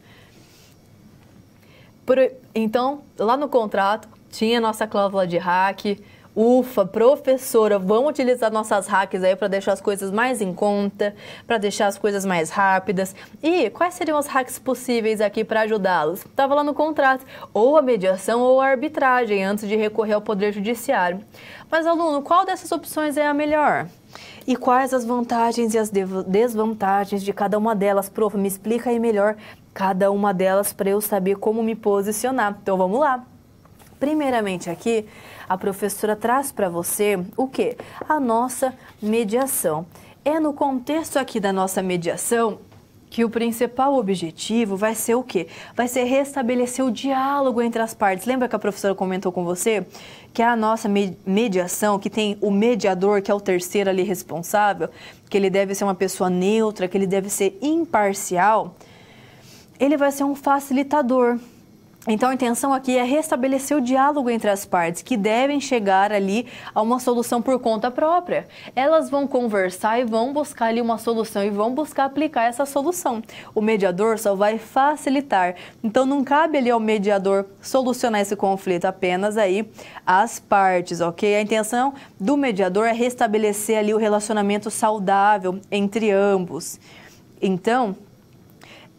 Então, lá no contrato, tinha a nossa cláusula de hack. Ufa, professora, vamos utilizar nossas hacks aí para deixar as coisas mais em conta, para deixar as coisas mais rápidas. E quais seriam as hacks possíveis aqui para ajudá-los? Estava lá no contrato, ou a mediação ou a arbitragem, antes de recorrer ao Poder Judiciário. Mas, aluno, qual dessas opções é a melhor? E quais as vantagens e as desvantagens de cada uma delas? Prof, me explica aí melhor cada uma delas para eu saber como me posicionar. Então, vamos lá. Primeiramente aqui, a professora traz para você o quê? A nossa mediação. É no contexto aqui da nossa mediação que o principal objetivo vai ser o quê? Vai ser restabelecer o diálogo entre as partes. Lembra que a professora comentou com você que a nossa mediação, que tem o mediador, que é o terceiro ali responsável, que ele deve ser uma pessoa neutra, que ele deve ser imparcial, ele vai ser um facilitador. Então, a intenção aqui é restabelecer o diálogo entre as partes, que devem chegar ali a uma solução por conta própria. Elas vão conversar e vão buscar ali uma solução e vão buscar aplicar essa solução. O mediador só vai facilitar. Então, não cabe ali ao mediador solucionar esse conflito, apenas aí as partes, ok? A intenção do mediador é restabelecer ali o relacionamento saudável entre ambos. Então,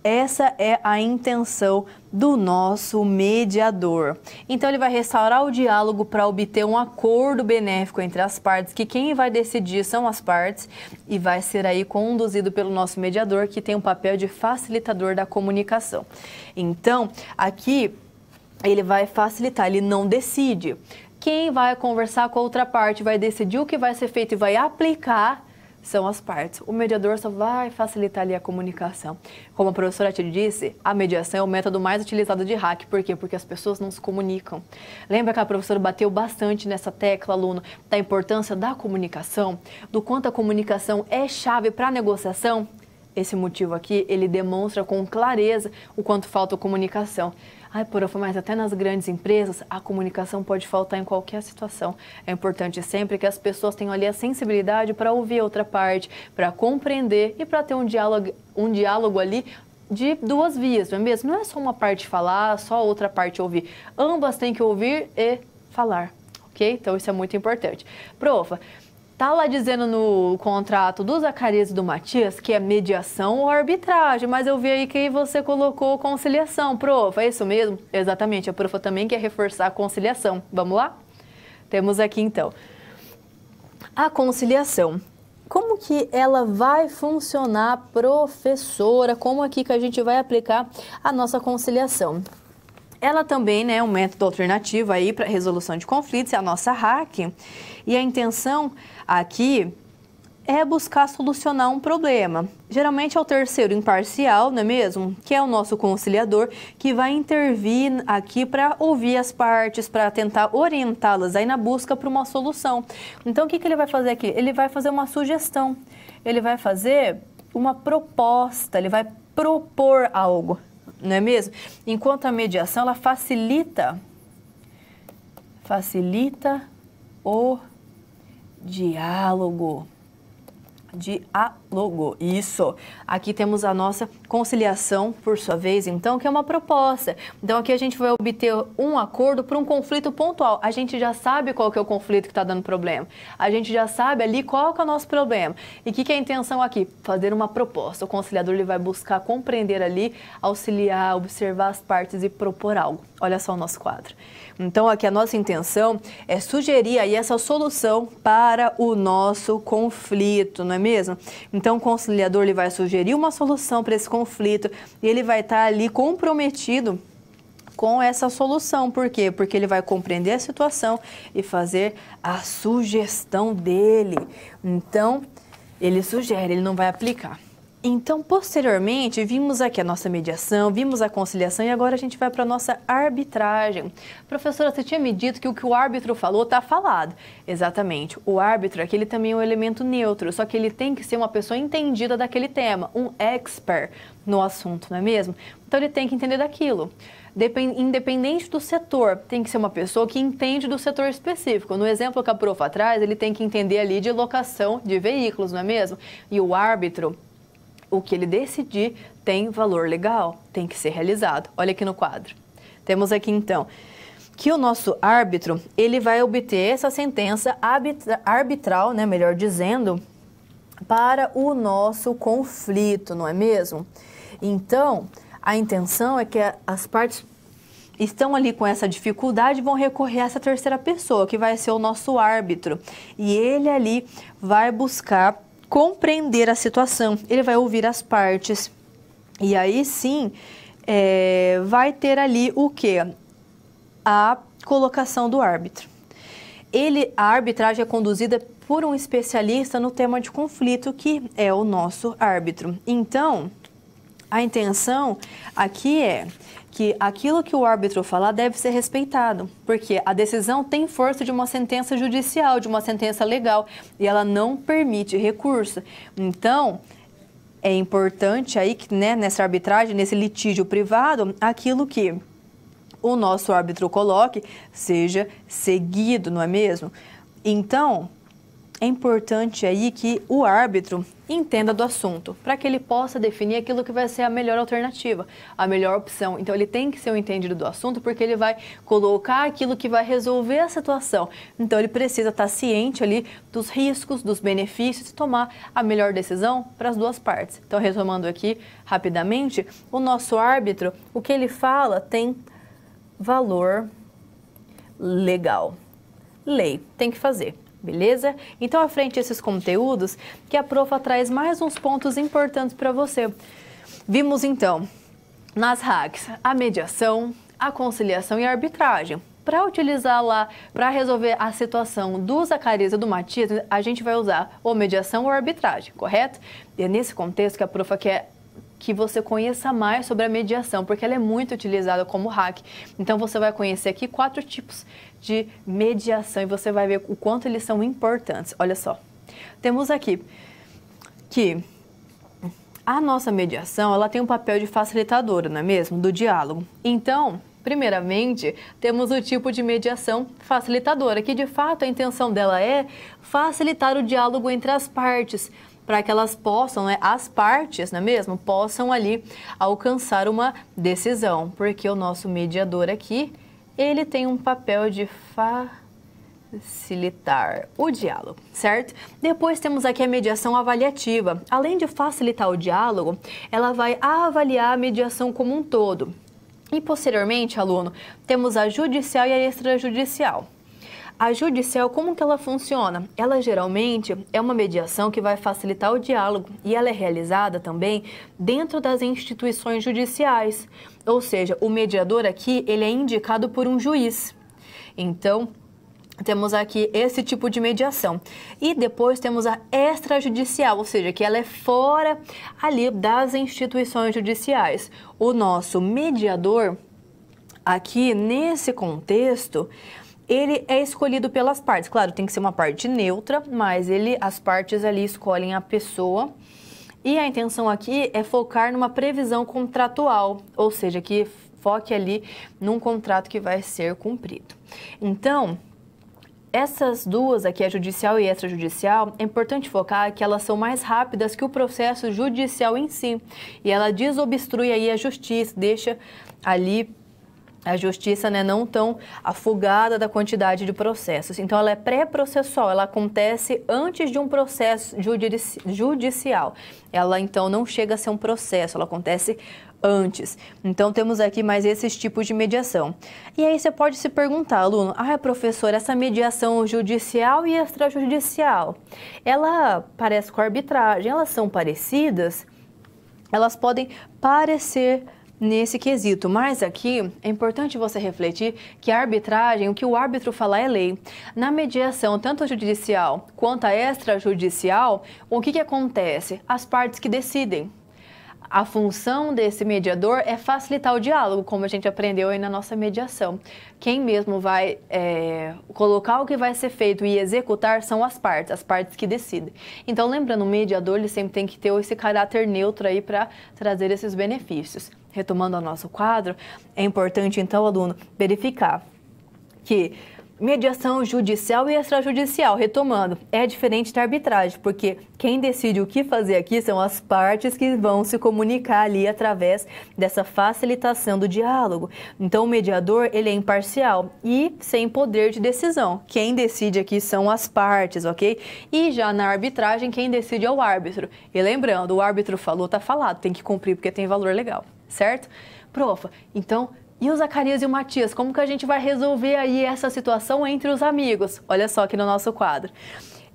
essa é a intenção do nosso mediador. Então, ele vai restaurar o diálogo para obter um acordo benéfico entre as partes, que quem vai decidir são as partes, e vai ser aí conduzido pelo nosso mediador, que tem um papel de facilitador da comunicação. Então, aqui, ele vai facilitar, ele não decide. Quem vai conversar com a outra parte, vai decidir o que vai ser feito e vai aplicar, são as partes. O mediador só vai facilitar ali a comunicação. Como a professora te disse, a mediação é o método mais utilizado de hack. Por quê? Porque as pessoas não se comunicam. Lembra que a professora bateu bastante nessa tecla, aluno, da importância da comunicação, do quanto a comunicação é chave para a negociação? Esse motivo aqui, ele demonstra com clareza o quanto falta comunicação. Ai, prof, mas até nas grandes empresas, a comunicação pode faltar em qualquer situação. É importante sempre que as pessoas tenham ali a sensibilidade para ouvir a outra parte, para compreender e para ter um diálogo ali de duas vias, não é mesmo? Não é só uma parte falar, só a outra parte ouvir. Ambas têm que ouvir e falar. ok? Então isso é muito importante. Profa, tá lá dizendo no contrato do Zacarias e do Matias que é mediação ou arbitragem, mas eu vi aí que você colocou conciliação, profa, é isso mesmo? Exatamente, a profa também quer reforçar a conciliação. Vamos lá? Temos aqui então a conciliação. Como que ela vai funcionar, professora? Como aqui que a gente vai aplicar a nossa conciliação? Ela também, né, é um método alternativo aí para resolução de conflitos, é a nossa RAC. E a intenção aqui é buscar solucionar um problema. Geralmente é o terceiro imparcial, não é mesmo? Que é o nosso conciliador, que vai intervir aqui para ouvir as partes, para tentar orientá-las aí na busca para uma solução. Então, o que ele vai fazer aqui? Ele vai fazer uma sugestão, ele vai fazer uma proposta, ele vai propor algo, não é mesmo? Enquanto a mediação, ela facilita o diálogo. Isso. Aqui temos a nossa conciliação, por sua vez, então, que é uma proposta. Então, aqui a gente vai obter um acordo para um conflito pontual. A gente já sabe qual que é o conflito que está dando problema. A gente já sabe ali qual que é o nosso problema. E o que é a intenção aqui? Fazer uma proposta. O conciliador ele vai buscar compreender ali, auxiliar, observar as partes e propor algo. Olha só o nosso quadro. Então, aqui a nossa intenção é sugerir aí essa solução para o nosso conflito, não é mesmo? Então, o conciliador ele vai sugerir uma solução para esse conflito e ele vai estar ali comprometido com essa solução. Por quê? Porque ele vai compreender a situação e fazer a sugestão dele. Então, ele sugere, ele não vai aplicar. Então, posteriormente, vimos aqui a nossa mediação, vimos a conciliação e agora a gente vai para a nossa arbitragem. Professora, você tinha me dito que o que o árbitro falou está falado. Exatamente. O árbitro aqui ele também é um elemento neutro, só que ele tem que ser uma pessoa entendida daquele tema, um expert no assunto, não é mesmo? Então, ele tem que entender daquilo. Independente do setor, tem que ser uma pessoa que entende do setor específico. No exemplo que a prof atrás, ele tem que entender ali de locação de veículos, não é mesmo? E o árbitro, o que ele decidir tem valor legal, tem que ser realizado. Olha aqui no quadro. Temos aqui então que o nosso árbitro, ele vai obter essa sentença arbitral, né, melhor dizendo, para o nosso conflito, não é mesmo? Então, a intenção é que as partes estão ali com essa dificuldade e vão recorrer a essa terceira pessoa, que vai ser o nosso árbitro. E ele ali vai buscar compreender a situação, ele vai ouvir as partes e aí sim vai ter ali o que? A colocação do árbitro. A arbitragem é conduzida por um especialista no tema de conflito, que é o nosso árbitro. Então, a intenção aqui é que aquilo que o árbitro falar deve ser respeitado, porque a decisão tem força de uma sentença judicial, de uma sentença legal, e ela não permite recurso. Então, é importante aí que, né, nessa arbitragem, nesse litígio privado, aquilo que o nosso árbitro coloque seja seguido, não é mesmo? Então, é importante aí que o árbitro entenda do assunto, para que ele possa definir aquilo que vai ser a melhor alternativa, a melhor opção. Então, ele tem que ser um entendido do assunto, porque ele vai colocar aquilo que vai resolver a situação. Então, ele precisa estar ciente ali dos riscos, dos benefícios e tomar a melhor decisão para as duas partes. Então, retomando aqui rapidamente, o nosso árbitro, o que ele fala tem valor legal. Lei, tem que fazer. Beleza? Então, à frente desses conteúdos, que a profa traz mais uns pontos importantes para você. Vimos, então, nas RACs, a mediação, a conciliação e a arbitragem. Para utilizar lá, para resolver a situação do Zacarias e do Matias, a gente vai usar ou mediação ou arbitragem, correto? E é nesse contexto que a profa quer que você conheça mais sobre a mediação, porque ela é muito utilizada como RAC. Então, você vai conhecer aqui 4 tipos de mediação e você vai ver o quanto eles são importantes. Olha só, temos aqui que a nossa mediação, ela tem um papel de facilitadora, não é mesmo? Do diálogo. Então, primeiramente, temos o tipo de mediação facilitadora, que de fato a intenção dela é facilitar o diálogo entre as partes, para que elas possam, né, as partes, não é mesmo, possam ali alcançar uma decisão, porque o nosso mediador aqui, ele tem um papel de facilitar o diálogo, certo? Depois temos aqui a mediação avaliativa. Além de facilitar o diálogo, ela vai avaliar a mediação como um todo. E posteriormente, aluno, temos a judicial e a extrajudicial. A judicial, como que ela funciona? Ela geralmente é uma mediação que vai facilitar o diálogo e ela é realizada também dentro das instituições judiciais. Ou seja, o mediador aqui, ele é indicado por um juiz. Então, temos aqui esse tipo de mediação. E depois temos a extrajudicial, ou seja, que ela é fora ali das instituições judiciais. O nosso mediador, aqui nesse contexto, ele é escolhido pelas partes. Claro, tem que ser uma parte neutra, mas as partes ali escolhem a pessoa. E a intenção aqui é focar numa previsão contratual, ou seja, que foque ali num contrato que vai ser cumprido. Então, essas duas aqui, a judicial e extrajudicial, é importante focar que elas são mais rápidas que o processo judicial em si. E ela desobstrui aí a justiça, deixa ali a justiça, né, não tão afogada da quantidade de processos. Então, ela é pré-processual, ela acontece antes de um processo judicial. Ela, então, não chega a ser um processo, ela acontece antes. Então, temos aqui mais esses tipos de mediação. E aí, você pode se perguntar, aluno, professor, essa mediação judicial e extrajudicial, ela parece com a arbitragem, elas são parecidas? Elas podem parecer nesse quesito, mas aqui é importante você refletir que a arbitragem, o que o árbitro falar é lei. Na mediação, tanto a judicial quanto a extrajudicial, o que acontece? As partes que decidem. A função desse mediador é facilitar o diálogo, como a gente aprendeu aí na nossa mediação. Quem mesmo vai colocar o que vai ser feito e executar são as partes que decidem. Então, lembrando, o mediador ele sempre tem que ter esse caráter neutro aí para trazer esses benefícios. Retomando ao nosso quadro, é importante então, aluno, verificar que mediação judicial e extrajudicial, retomando, é diferente da arbitragem, porque quem decide o que fazer aqui são as partes que vão se comunicar ali através dessa facilitação do diálogo. Então, o mediador, ele é imparcial e sem poder de decisão. Quem decide aqui são as partes, ok? E já na arbitragem, quem decide é o árbitro. E lembrando, o árbitro falou, tá falado, tem que cumprir porque tem valor legal, certo? Profa, então, e o Zacarias e o Matias, como que a gente vai resolver aí essa situação entre os amigos? Olha só aqui no nosso quadro.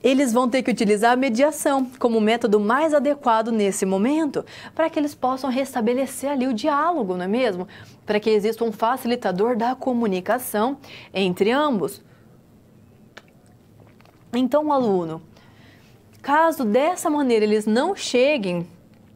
Eles vão ter que utilizar a mediação como método mais adequado nesse momento, para que eles possam restabelecer ali o diálogo, não é mesmo? Para que exista um facilitador da comunicação entre ambos. Então, aluno, caso dessa maneira eles não cheguem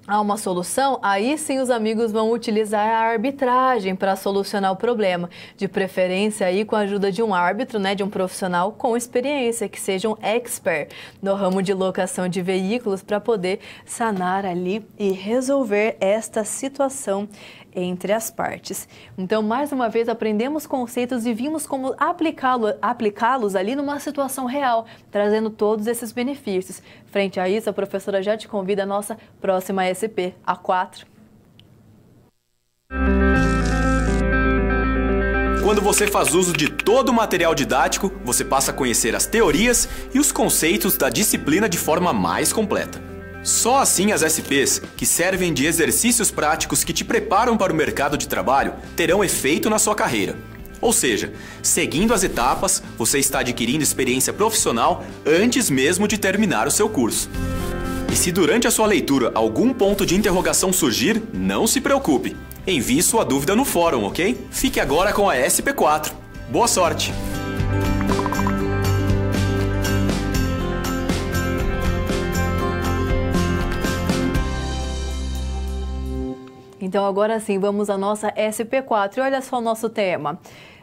a uma solução, aí sim os amigos vão utilizar a arbitragem para solucionar o problema, de preferência aí com a ajuda de um árbitro, né, de um profissional com experiência, que seja um expert no ramo de locação de veículos para poder sanar ali e resolver esta situação entre as partes. Então, mais uma vez, aprendemos conceitos e vimos como aplicá-los ali numa situação real, trazendo todos esses benefícios. Frente a isso, a professora já te convida à nossa próxima SP, a 4. Quando você faz uso de todo o material didático, você passa a conhecer as teorias e os conceitos da disciplina de forma mais completa. Só assim as SPs, que servem de exercícios práticos que te preparam para o mercado de trabalho, terão efeito na sua carreira. Ou seja, seguindo as etapas, você está adquirindo experiência profissional antes mesmo de terminar o seu curso. E se durante a sua leitura algum ponto de interrogação surgir, não se preocupe. Envie sua dúvida no fórum, ok? Fique agora com a SP4. Boa sorte! Então, agora sim, vamos à nossa SP4. E olha só o nosso tema.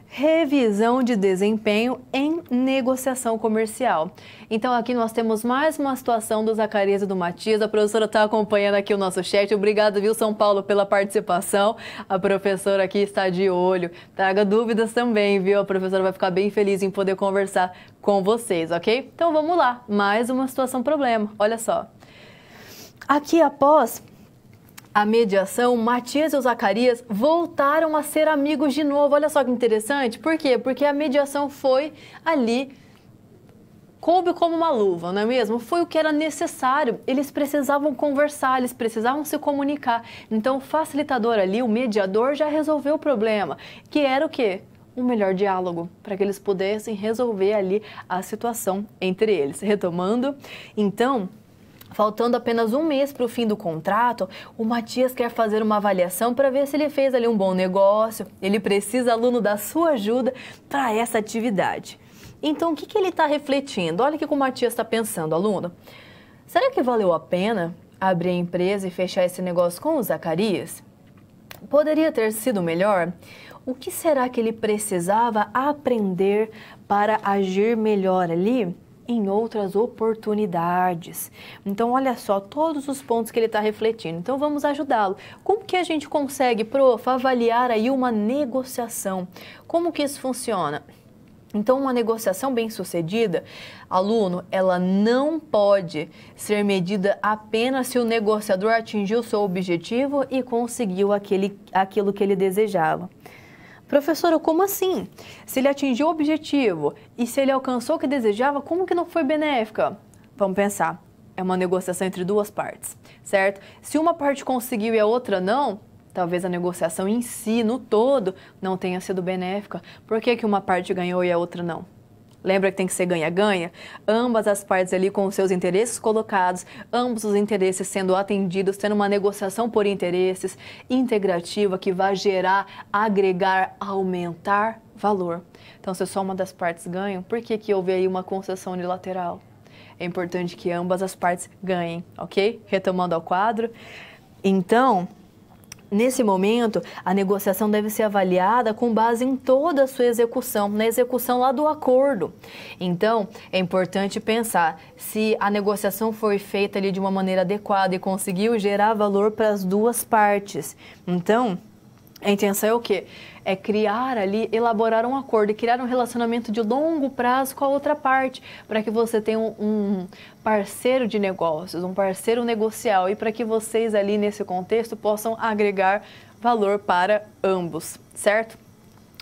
Revisão de desempenho em negociação comercial. Então, aqui nós temos mais uma situação do Zacarias e do Matias. A professora está acompanhando aqui o nosso chat. Obrigada, viu, São Paulo, pela participação. A professora aqui está de olho. Traga dúvidas também, viu? A professora vai ficar bem feliz em poder conversar com vocês, ok? Então, vamos lá. Mais uma situação problema. Olha só. Aqui, após a mediação, Matias e o Zacarias voltaram a ser amigos de novo. Olha só que interessante. Por quê? Porque a mediação foi ali coube como uma luva, não é mesmo? Foi o que era necessário. Eles precisavam conversar, eles precisavam se comunicar. Então, o facilitador ali, o mediador, já resolveu o problema, que era o quê? Um melhor diálogo, para que eles pudessem resolver ali a situação entre eles. Retomando, então, faltando apenas um mês para o fim do contrato, o Matias quer fazer uma avaliação para ver se ele fez ali um bom negócio. Ele precisa, aluno, da sua ajuda para essa atividade. Então, o que ele está refletindo? Olha o que o Matias está pensando, aluno. Será que valeu a pena abrir a empresa e fechar esse negócio com o Zacarias? Poderia ter sido melhor? O que será que ele precisava aprender para agir melhor ali em outras oportunidades? Então, olha só todos os pontos que ele está refletindo. Então, vamos ajudá-lo. Como que a gente consegue, prof, avaliar aí uma negociação? Como que isso funciona? Então, uma negociação bem-sucedida, aluno, ela não pode ser medida apenas se o negociador atingiu seu objetivo e conseguiu aquilo que ele desejava. Professora, como assim? Se ele atingiu o objetivo e se ele alcançou o que desejava, como que não foi benéfica? Vamos pensar. É uma negociação entre duas partes, certo? Se uma parte conseguiu e a outra não, talvez a negociação em si, no todo, não tenha sido benéfica. Por que que uma parte ganhou e a outra não? Lembra que tem que ser ganha-ganha? Ambas as partes ali com os seus interesses colocados, ambos os interesses sendo atendidos, tendo uma negociação por interesses integrativa que vai gerar, agregar, aumentar valor. Então, se só uma das partes ganha, por que que houve aí uma concessão unilateral? É importante que ambas as partes ganhem, ok? Retomando ao quadro. Então, nesse momento, a negociação deve ser avaliada com base em toda a sua execução, na execução lá do acordo. Então, é importante pensar se a negociação foi feita ali de uma maneira adequada e conseguiu gerar valor para as duas partes. Então, a intenção é o quê? É criar ali, elaborar um acordo e criar um relacionamento de longo prazo com a outra parte, para que você tenha um parceiro de negócios, um parceiro negocial e para que vocês ali nesse contexto possam agregar valor para ambos, certo?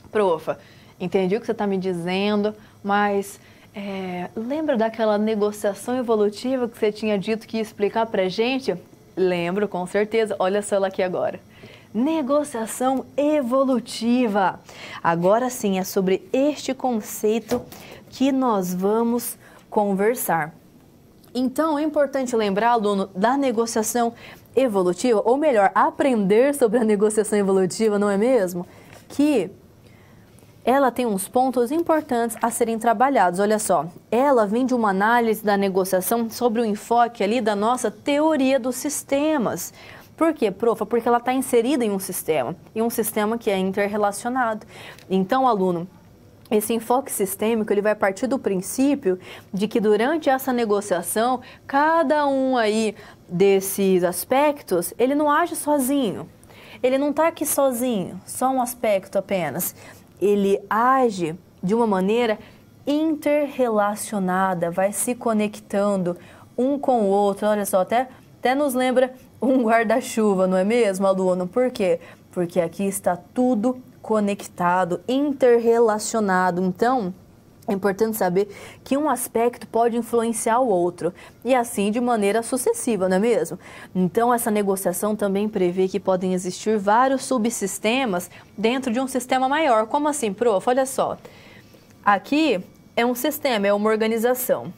Profa, entendi o que você está me dizendo, mas lembra daquela negociação evolutiva que você tinha dito que ia explicar para a gente? Lembro, com certeza. Olha só ela aqui agora. Negociação evolutiva. Agora sim, é sobre este conceito que nós vamos conversar. Então, é importante lembrar, aluno, da negociação evolutiva, ou melhor, aprender sobre a negociação evolutiva, não é mesmo? Que ela tem uns pontos importantes a serem trabalhados. Olha só, ela vem de uma análise da negociação sobre o enfoque ali da nossa teoria dos sistemas. Por quê, profa? Porque ela está inserida em um sistema que é interrelacionado. Então, aluno, esse enfoque sistêmico ele vai partir do princípio de que durante essa negociação, cada um aí desses aspectos, ele não age sozinho. Ele não está aqui sozinho, só um aspecto apenas. Ele age de uma maneira interrelacionada, vai se conectando um com o outro. Olha só, até nos lembra um guarda-chuva, não é mesmo, aluno? Por quê? Porque aqui está tudo conectado, interrelacionado. Então, é importante saber que um aspecto pode influenciar o outro, e assim de maneira sucessiva, não é mesmo? Então, essa negociação também prevê que podem existir vários subsistemas dentro de um sistema maior. Como assim, prof? Olha só, aqui é um sistema, é uma organização.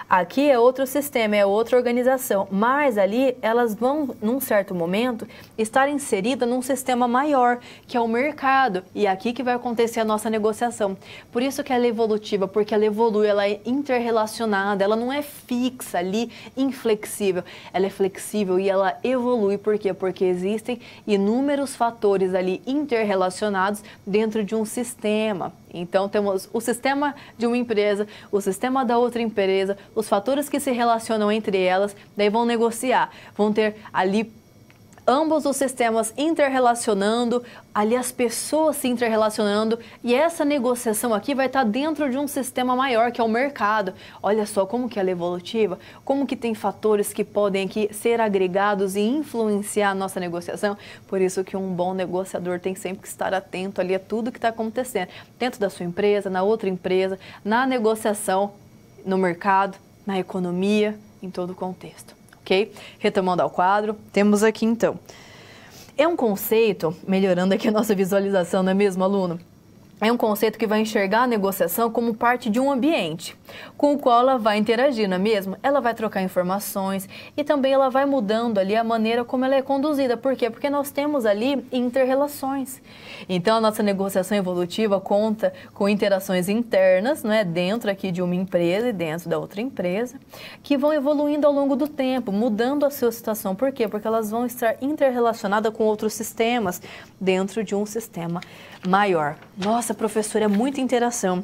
Aqui é outro sistema, é outra organização, mas ali elas vão, num certo momento, estar inseridas num sistema maior, que é o mercado, e é aqui que vai acontecer a nossa negociação. Por isso que ela é evolutiva, porque ela evolui, ela é interrelacionada, ela não é fixa ali, inflexível, ela é flexível e ela evolui. Por quê? Porque existem inúmeros fatores ali interrelacionados dentro de um sistema. Então, temos o sistema de uma empresa, o sistema da outra empresa, os fatores que se relacionam entre elas, daí vão negociar, vão ter ali ambos os sistemas interrelacionando, ali as pessoas se interrelacionando, e essa negociação aqui vai estar dentro de um sistema maior, que é o mercado. Olha só como que ela é evolutiva, como que tem fatores que podem aqui ser agregados e influenciar a nossa negociação. Por isso que um bom negociador tem sempre que estar atento ali a tudo que está acontecendo, dentro da sua empresa, na outra empresa, na negociação, no mercado, na economia, em todo o contexto, ok? Retomando ao quadro, temos aqui então. É um conceito, melhorando aqui a nossa visualização, não é mesmo, aluno? É um conceito que vai enxergar a negociação como parte de um ambiente com o qual ela vai interagir, não é mesmo? Ela vai trocar informações e também ela vai mudando ali a maneira como ela é conduzida. Por quê? Porque nós temos ali inter-relações. Então, a nossa negociação evolutiva conta com interações internas, não é? Dentro aqui de uma empresa e dentro da outra empresa, que vão evoluindo ao longo do tempo, mudando a sua situação. Por quê? Porque elas vão estar interrelacionadas com outros sistemas dentro de um sistema maior. Nossa, professora, é muita interação.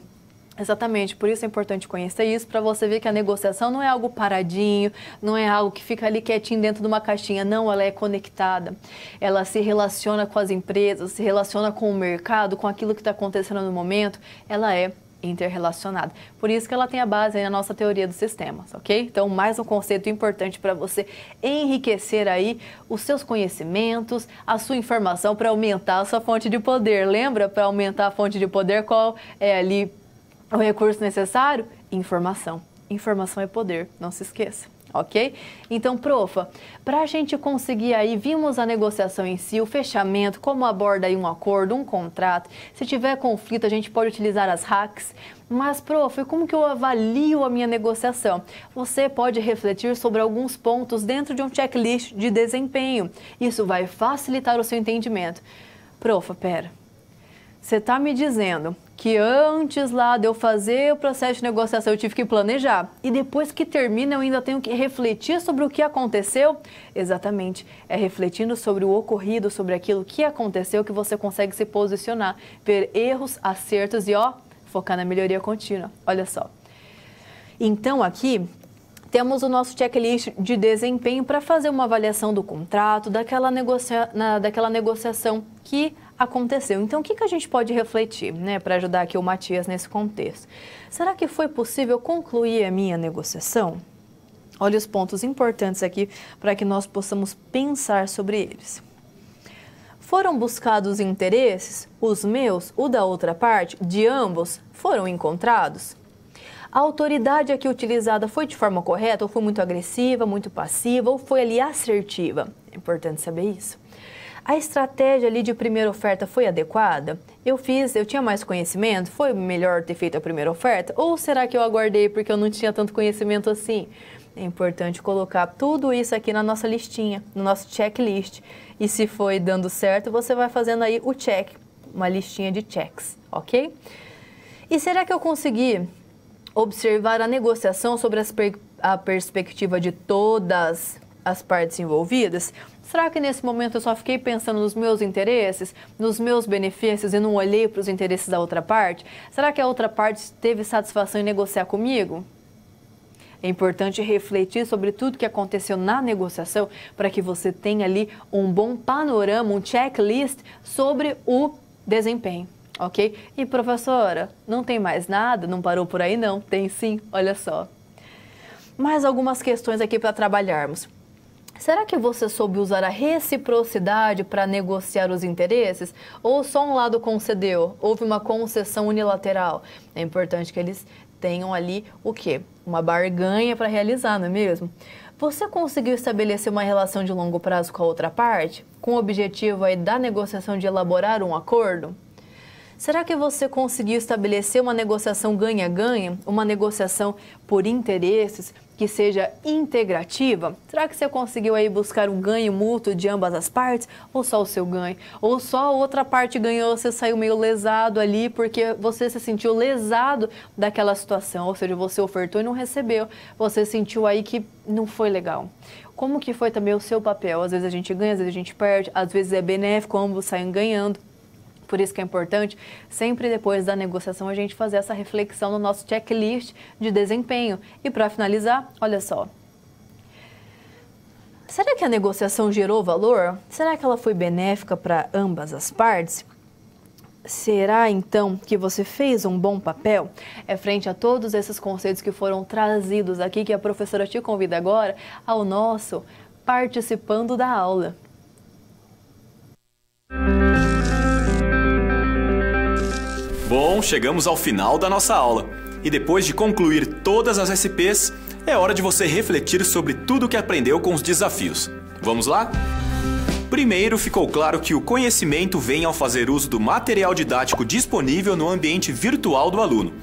Exatamente, por isso é importante conhecer isso, para você ver que a negociação não é algo paradinho, não é algo que fica ali quietinho dentro de uma caixinha, não, ela é conectada. Ela se relaciona com as empresas, se relaciona com o mercado, com aquilo que está acontecendo no momento, ela é interrelacionada. Por isso que ela tem a base aí na nossa teoria dos sistemas, ok? Então, mais um conceito importante para você enriquecer aí os seus conhecimentos, a sua informação para aumentar a sua fonte de poder. Lembra? Para aumentar a fonte de poder, qual é ali o recurso necessário? Informação. Informação é poder, não se esqueça. Ok? Então, profa, para a gente conseguir aí, vimos a negociação em si, o fechamento, como aborda aí um acordo, um contrato. Se tiver conflito, a gente pode utilizar as hacks. Mas, profa, como que eu avalio a minha negociação? Você pode refletir sobre alguns pontos dentro de um checklist de desempenho. Isso vai facilitar o seu entendimento. Profa, pera. Você está me dizendo que antes lá de eu fazer o processo de negociação eu tive que planejar e depois que termina eu ainda tenho que refletir sobre o que aconteceu? Exatamente, é refletindo sobre o ocorrido, sobre aquilo que aconteceu que você consegue se posicionar, ver erros, acertos e focar na melhoria contínua. Olha só. Então aqui temos o nosso checklist de desempenho para fazer uma avaliação do contrato, daquela negociação que aconteceu. Então, o que a gente pode refletir, né, para ajudar aqui o Matias nesse contexto? Será que foi possível concluir a minha negociação? Olha os pontos importantes aqui para que nós possamos pensar sobre eles. Foram buscados interesses, os meus, o da outra parte, de ambos, foram encontrados? A autoridade aqui utilizada foi de forma correta, ou foi muito agressiva, muito passiva, ou foi ali assertiva? É importante saber isso. A estratégia ali de primeira oferta foi adequada? Eu tinha mais conhecimento? Foi melhor ter feito a primeira oferta? Ou será que eu aguardei porque eu não tinha tanto conhecimento assim? É importante colocar tudo isso aqui na nossa listinha, no nosso checklist. E se foi dando certo, você vai fazendo aí o check, uma listinha de checks, ok? E será que eu consegui observar a negociação sobre a perspectiva de todas as partes envolvidas? Será que nesse momento eu só fiquei pensando nos meus interesses, nos meus benefícios e não olhei para os interesses da outra parte? Será que a outra parte teve satisfação em negociar comigo? É importante refletir sobre tudo que aconteceu na negociação para que você tenha ali um bom panorama, um checklist sobre o desempenho, ok? E professora, não tem mais nada? Não parou por aí não? Tem sim, olha só. Mais algumas questões aqui para trabalharmos. Será que você soube usar a reciprocidade para negociar os interesses? Ou só um lado concedeu? Houve uma concessão unilateral? É importante que eles tenham ali o quê? Uma barganha para realizar, não é mesmo? Você conseguiu estabelecer uma relação de longo prazo com a outra parte? Com o objetivo aí da negociação de elaborar um acordo? Será que você conseguiu estabelecer uma negociação ganha-ganha? Uma negociação por interesses que seja integrativa? Será que você conseguiu aí buscar um ganho mútuo de ambas as partes? Ou só o seu ganho? Ou só a outra parte ganhou, você saiu meio lesado ali porque você se sentiu lesado daquela situação? Ou seja, você ofertou e não recebeu. Você sentiu aí que não foi legal. Como que foi também o seu papel? Às vezes a gente ganha, às vezes a gente perde, às vezes é benéfico, ambos saem ganhando. Por isso que é importante, sempre depois da negociação, a gente fazer essa reflexão no nosso checklist de desempenho. E para finalizar, olha só. Será que a negociação gerou valor? Será que ela foi benéfica para ambas as partes? Será, então, que você fez um bom papel? É frente a todos esses conceitos que foram trazidos aqui, que a professora te convida agora ao nosso Participando da Aula. Bom, chegamos ao final da nossa aula. E depois de concluir todas as SPs, é hora de você refletir sobre tudo o que aprendeu com os desafios. Vamos lá? Primeiro, ficou claro que o conhecimento vem ao fazer uso do material didático disponível no ambiente virtual do aluno.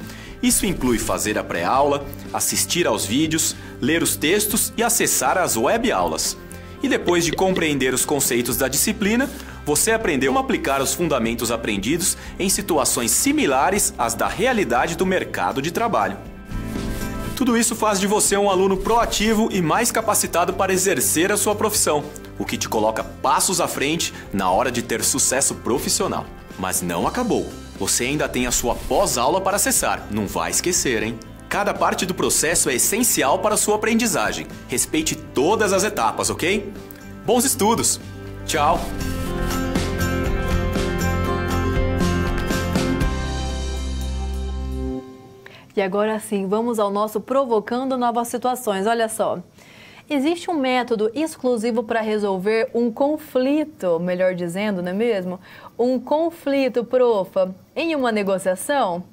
Isso inclui fazer a pré-aula, assistir aos vídeos, ler os textos e acessar as web-aulas. E depois de compreender os conceitos da disciplina, você aprendeu a aplicar os fundamentos aprendidos em situações similares às da realidade do mercado de trabalho. Tudo isso faz de você um aluno proativo e mais capacitado para exercer a sua profissão, o que te coloca passos à frente na hora de ter sucesso profissional. Mas não acabou. Você ainda tem a sua pós-aula para acessar, não vai esquecer, hein? Cada parte do processo é essencial para a sua aprendizagem. Respeite todas as etapas, ok? Bons estudos! Tchau! E agora sim, vamos ao nosso Provocando Novas Situações. Olha só, existe um método exclusivo para resolver um conflito, melhor dizendo, não é mesmo? Um conflito, profa, em uma negociação?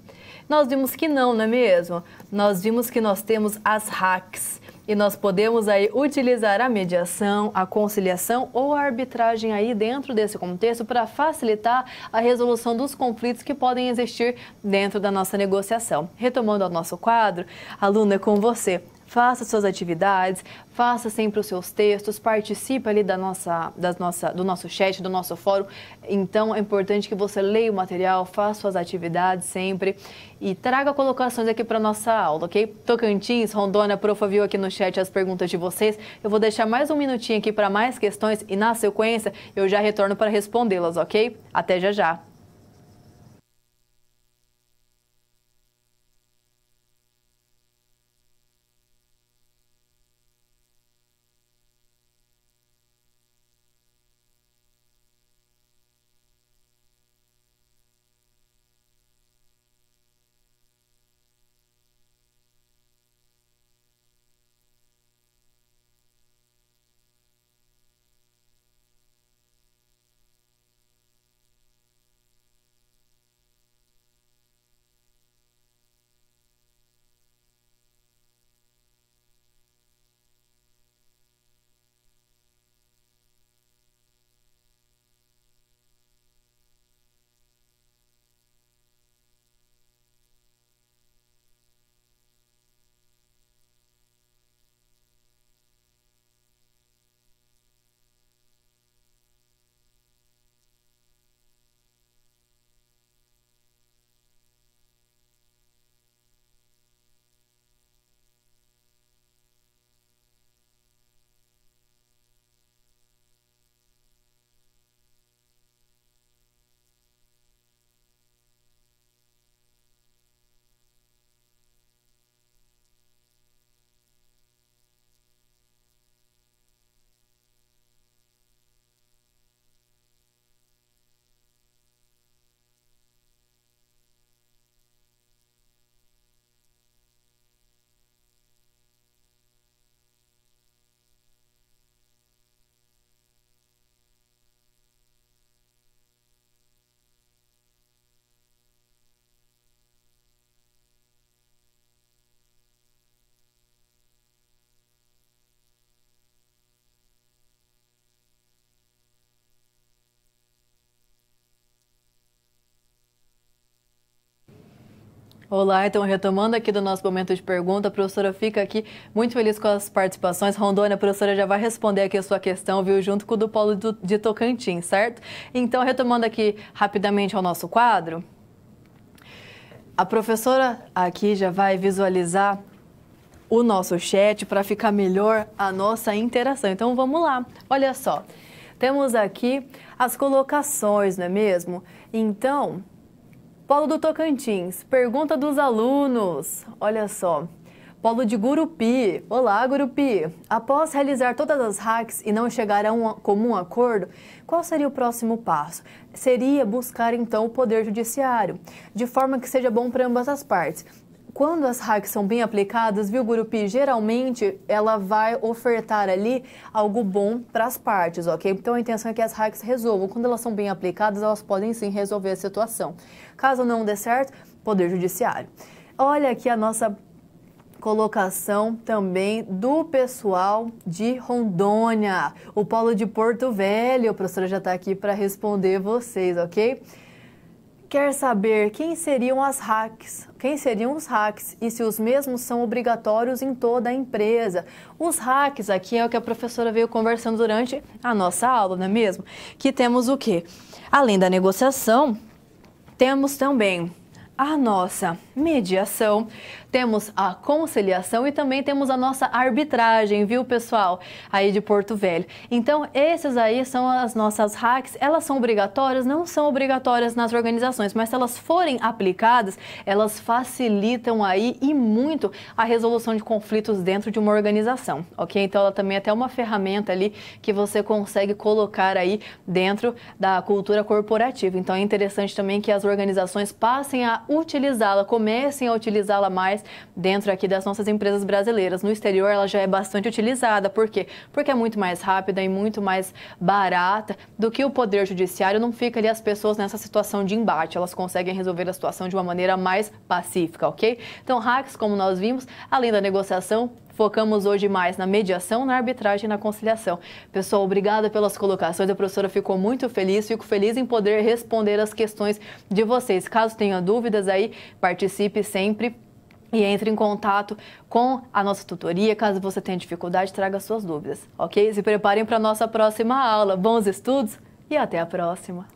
Nós vimos que não é mesmo? Nós vimos que nós temos as hacks e nós podemos aí utilizar a mediação, a conciliação ou a arbitragem aí dentro desse contexto para facilitar a resolução dos conflitos que podem existir dentro da nossa negociação. Retomando ao nosso quadro, aluno, é com você. Faça suas atividades, faça sempre os seus textos, participe ali do nosso chat, do nosso fórum. Então, é importante que você leia o material, faça suas atividades sempre e traga colocações aqui para a nossa aula, ok? Tocantins, Rondônia, profa, viu aqui no chat as perguntas de vocês. Eu vou deixar mais um minutinho aqui para mais questões e, na sequência, eu já retorno para respondê-las, ok? Até já já! Olá, então retomando aqui do nosso momento de pergunta, a professora fica aqui muito feliz com as participações. Rondônia, a professora já vai responder aqui a sua questão, viu, junto com o do Polo de Tocantins, certo? Então, retomando aqui rapidamente ao nosso quadro, a professora aqui já vai visualizar o nosso chat para ficar melhor a nossa interação. Então, vamos lá. Olha só, temos aqui as colocações, não é mesmo? Então, Polo do Tocantins, pergunta dos alunos. Olha só, Polo de Gurupi. Olá, Gurupi. Após realizar todas as hacks e não chegar a um comum acordo, qual seria o próximo passo? Seria buscar, então, o Poder Judiciário, de forma que seja bom para ambas as partes. Quando as hacks são bem aplicadas, viu, Gurupi, geralmente ela vai ofertar ali algo bom para as partes, ok? Então a intenção é que as hacks resolvam. Quando elas são bem aplicadas, elas podem sim resolver a situação. Caso não dê certo, Poder Judiciário. olha aqui a nossa colocação também do pessoal de Rondônia, o polo de Porto Velho. A professora já está aqui para responder vocês, ok? Quer saber quem seriam as hacks? Quem seriam os hacks e se os mesmos são obrigatórios em toda a empresa? Os hacks aqui é o que a professora veio conversando durante a nossa aula, não é mesmo? Que temos o quê? Além da negociação, temos também a nossa mediação, temos a conciliação e também temos a nossa arbitragem, viu, pessoal? Aí de Porto Velho. Então, esses aí são as nossas hacks. Elas são obrigatórias? Não são obrigatórias nas organizações, mas se elas forem aplicadas, elas facilitam aí e muito a resolução de conflitos dentro de uma organização, ok? Então, ela também é até uma ferramenta ali que você consegue colocar aí dentro da cultura corporativa. Então, é interessante também que as organizações passem a utilizá-la, comecem a utilizá-la mais dentro aqui das nossas empresas brasileiras. No exterior ela já é bastante utilizada. Por quê? Porque é muito mais rápida e muito mais barata do que o poder judiciário. Não fica ali as pessoas nessa situação de embate. Elas conseguem resolver a situação de uma maneira mais pacífica, ok? Então, hacks, como nós vimos, além da negociação, focamos hoje mais na mediação, na arbitragem e na conciliação. Pessoal, obrigada pelas colocações. A professora ficou muito feliz. Fico feliz em poder responder as questões de vocês. Caso tenha dúvidas aí, participe sempre e entre em contato com a nossa tutoria. Caso você tenha dificuldade, traga suas dúvidas, ok? Se preparem para a nossa próxima aula. Bons estudos e até a próxima!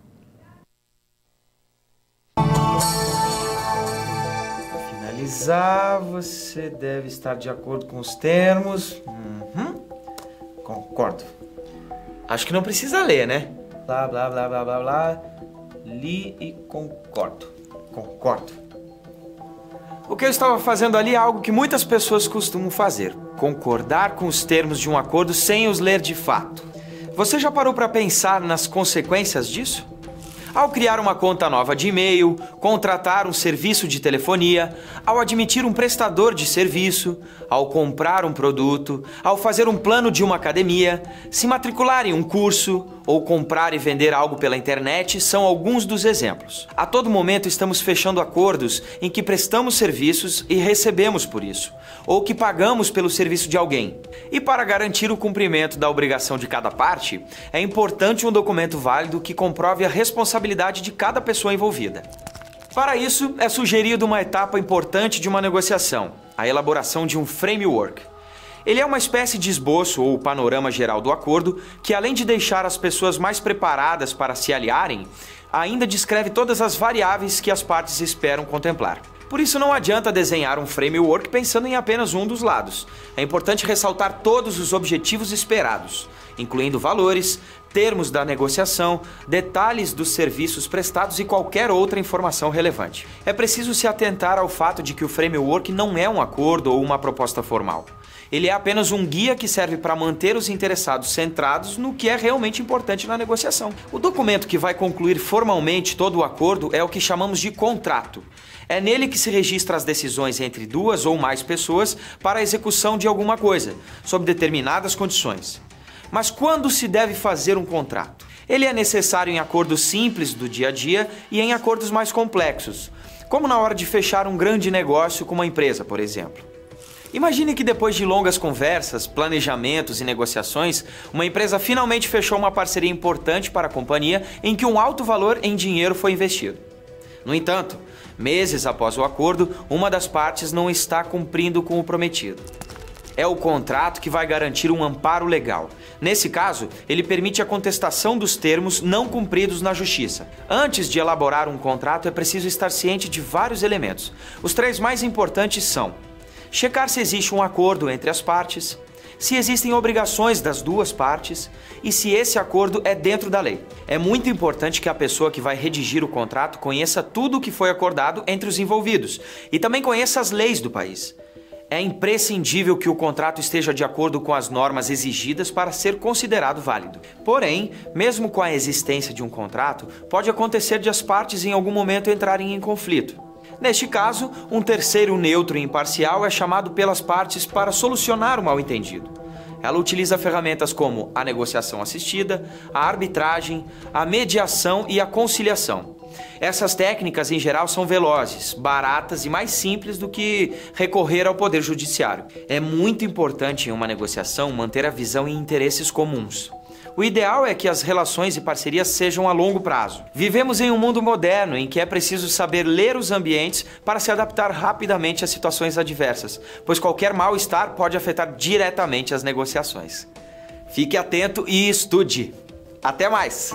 Você deve estar de acordo com os termos. Concordo. Acho que não precisa ler, né? Blá, blá, blá, blá, blá, blá. Li e concordo. Concordo. O que eu estava fazendo ali é algo que muitas pessoas costumam fazer. Concordar com os termos de um acordo sem os ler de fato. Você já parou para pensar nas consequências disso? Ao criar uma conta nova de e-mail, contratar um serviço de telefonia, ao admitir um prestador de serviço, ao comprar um produto, ao fazer um plano de uma academia, se matricular em um curso ou comprar e vender algo pela internet são alguns dos exemplos. A todo momento estamos fechando acordos em que prestamos serviços e recebemos por isso, ou que pagamos pelo serviço de alguém. E para garantir o cumprimento da obrigação de cada parte, é importante um documento válido que comprove a responsabilidade de cada pessoa envolvida. Para isso, é sugerida uma etapa importante de uma negociação, a elaboração de um framework. Ele é uma espécie de esboço ou panorama geral do acordo que, além de deixar as pessoas mais preparadas para se aliarem, ainda descreve todas as variáveis que as partes esperam contemplar. Por isso não adianta desenhar um framework pensando em apenas um dos lados. É importante ressaltar todos os objetivos esperados, incluindo valores, termos da negociação, detalhes dos serviços prestados e qualquer outra informação relevante. É preciso se atentar ao fato de que o framework não é um acordo ou uma proposta formal. Ele é apenas um guia que serve para manter os interessados centrados no que é realmente importante na negociação. O documento que vai concluir formalmente todo o acordo é o que chamamos de contrato. É nele que se registra as decisões entre duas ou mais pessoas para a execução de alguma coisa, sob determinadas condições. Mas quando se deve fazer um contrato? Ele é necessário em acordos simples do dia a dia e em acordos mais complexos, como na hora de fechar um grande negócio com uma empresa, por exemplo. Imagine que depois de longas conversas, planejamentos e negociações, uma empresa finalmente fechou uma parceria importante para a companhia em que um alto valor em dinheiro foi investido. No entanto, meses após o acordo, uma das partes não está cumprindo com o prometido. É o contrato que vai garantir um amparo legal. Nesse caso, ele permite a contestação dos termos não cumpridos na justiça. Antes de elaborar um contrato, é preciso estar ciente de vários elementos. Os três mais importantes são: checar se existe um acordo entre as partes, se existem obrigações das duas partes e se esse acordo é dentro da lei. É muito importante que a pessoa que vai redigir o contrato conheça tudo o que foi acordado entre os envolvidos e também conheça as leis do país. É imprescindível que o contrato esteja de acordo com as normas exigidas para ser considerado válido. Porém, mesmo com a existência de um contrato, pode acontecer de as partes em algum momento entrarem em conflito. Neste caso, um terceiro neutro e imparcial é chamado pelas partes para solucionar o mal-entendido. Ela utiliza ferramentas como a negociação assistida, a arbitragem, a mediação e a conciliação. Essas técnicas, em geral, são velozes, baratas e mais simples do que recorrer ao poder judiciário. É muito importante em uma negociação manter a visão e interesses comuns. O ideal é que as relações e parcerias sejam a longo prazo. Vivemos em um mundo moderno em que é preciso saber ler os ambientes para se adaptar rapidamente a situações adversas, pois qualquer mal-estar pode afetar diretamente as negociações. Fique atento e estude. Até mais!